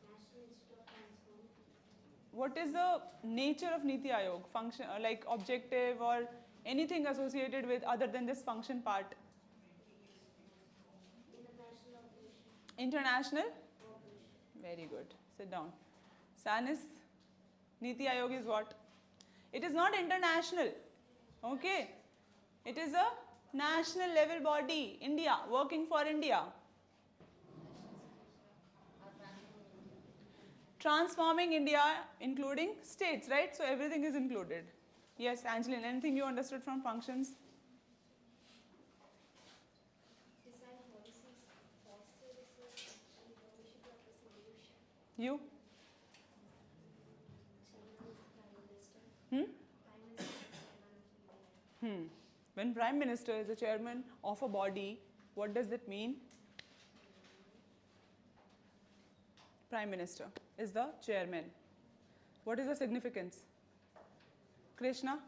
National Institute of Transform, What is the nature of Niti Aayog? Function, like objective or anything associated with other than this function part? International Operation, International? Cooperation, Very good. Sit down. Sanis, Niti Aayog is what? It is not international. Okay. It is a national level body, India, working for India. Transforming India, including states, right? So everything is included. Yes, Angeline, anything you understood from functions? design policies, foster research, and innovation to address evolution. You? Chairman is Prime Minister. Hmm? Prime Minister is Chairman of India. When Prime Minister is the chairman of a body, what does that mean? Prime Minister is the chairman. What is the significance? Krishna?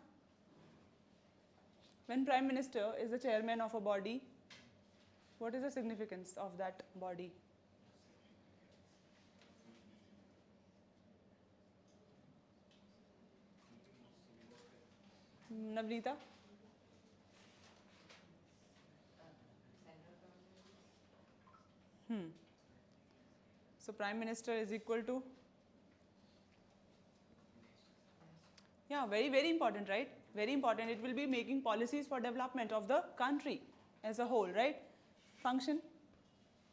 When Prime Minister is the chairman of a body, what is the significance of that body? Navneeta? So Prime Minister is equal to? Yeah, very, very important, right? Very important. It will be making policies for development of the country as a whole, right? Function?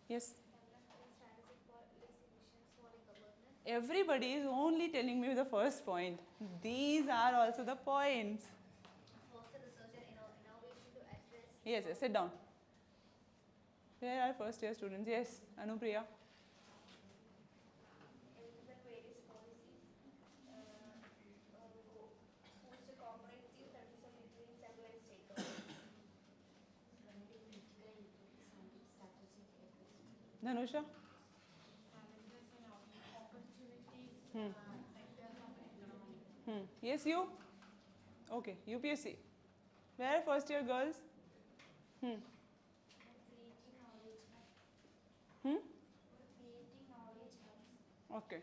Yes? Development strategic solutions for the government. Everybody is only telling me the first point. These are also the points. Foster research and innovation to address. Yes, yes, sit down. Where are first year students? Yes, Anupriya. Implement various policies. Boost cooperative tourism between central and state government. Promoting critical inputs and strategic. Dhanusha? Yes, you? Okay, UPSC. Where are first year girls? Creating knowledge hubs. Creating knowledge hubs. Okay.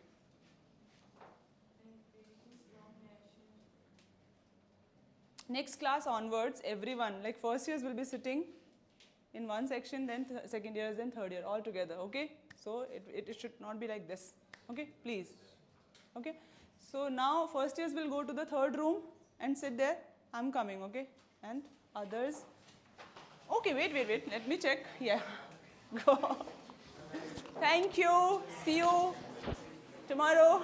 Next class onwards, everyone, like first years will be sitting in one section, then second years, then third year, all together, okay? So it should not be like this, okay? Please, okay? So now first years will go to the third room and sit there. I'm coming, okay? And others, okay, wait, let me check. Yeah, go. Thank you. See you tomorrow.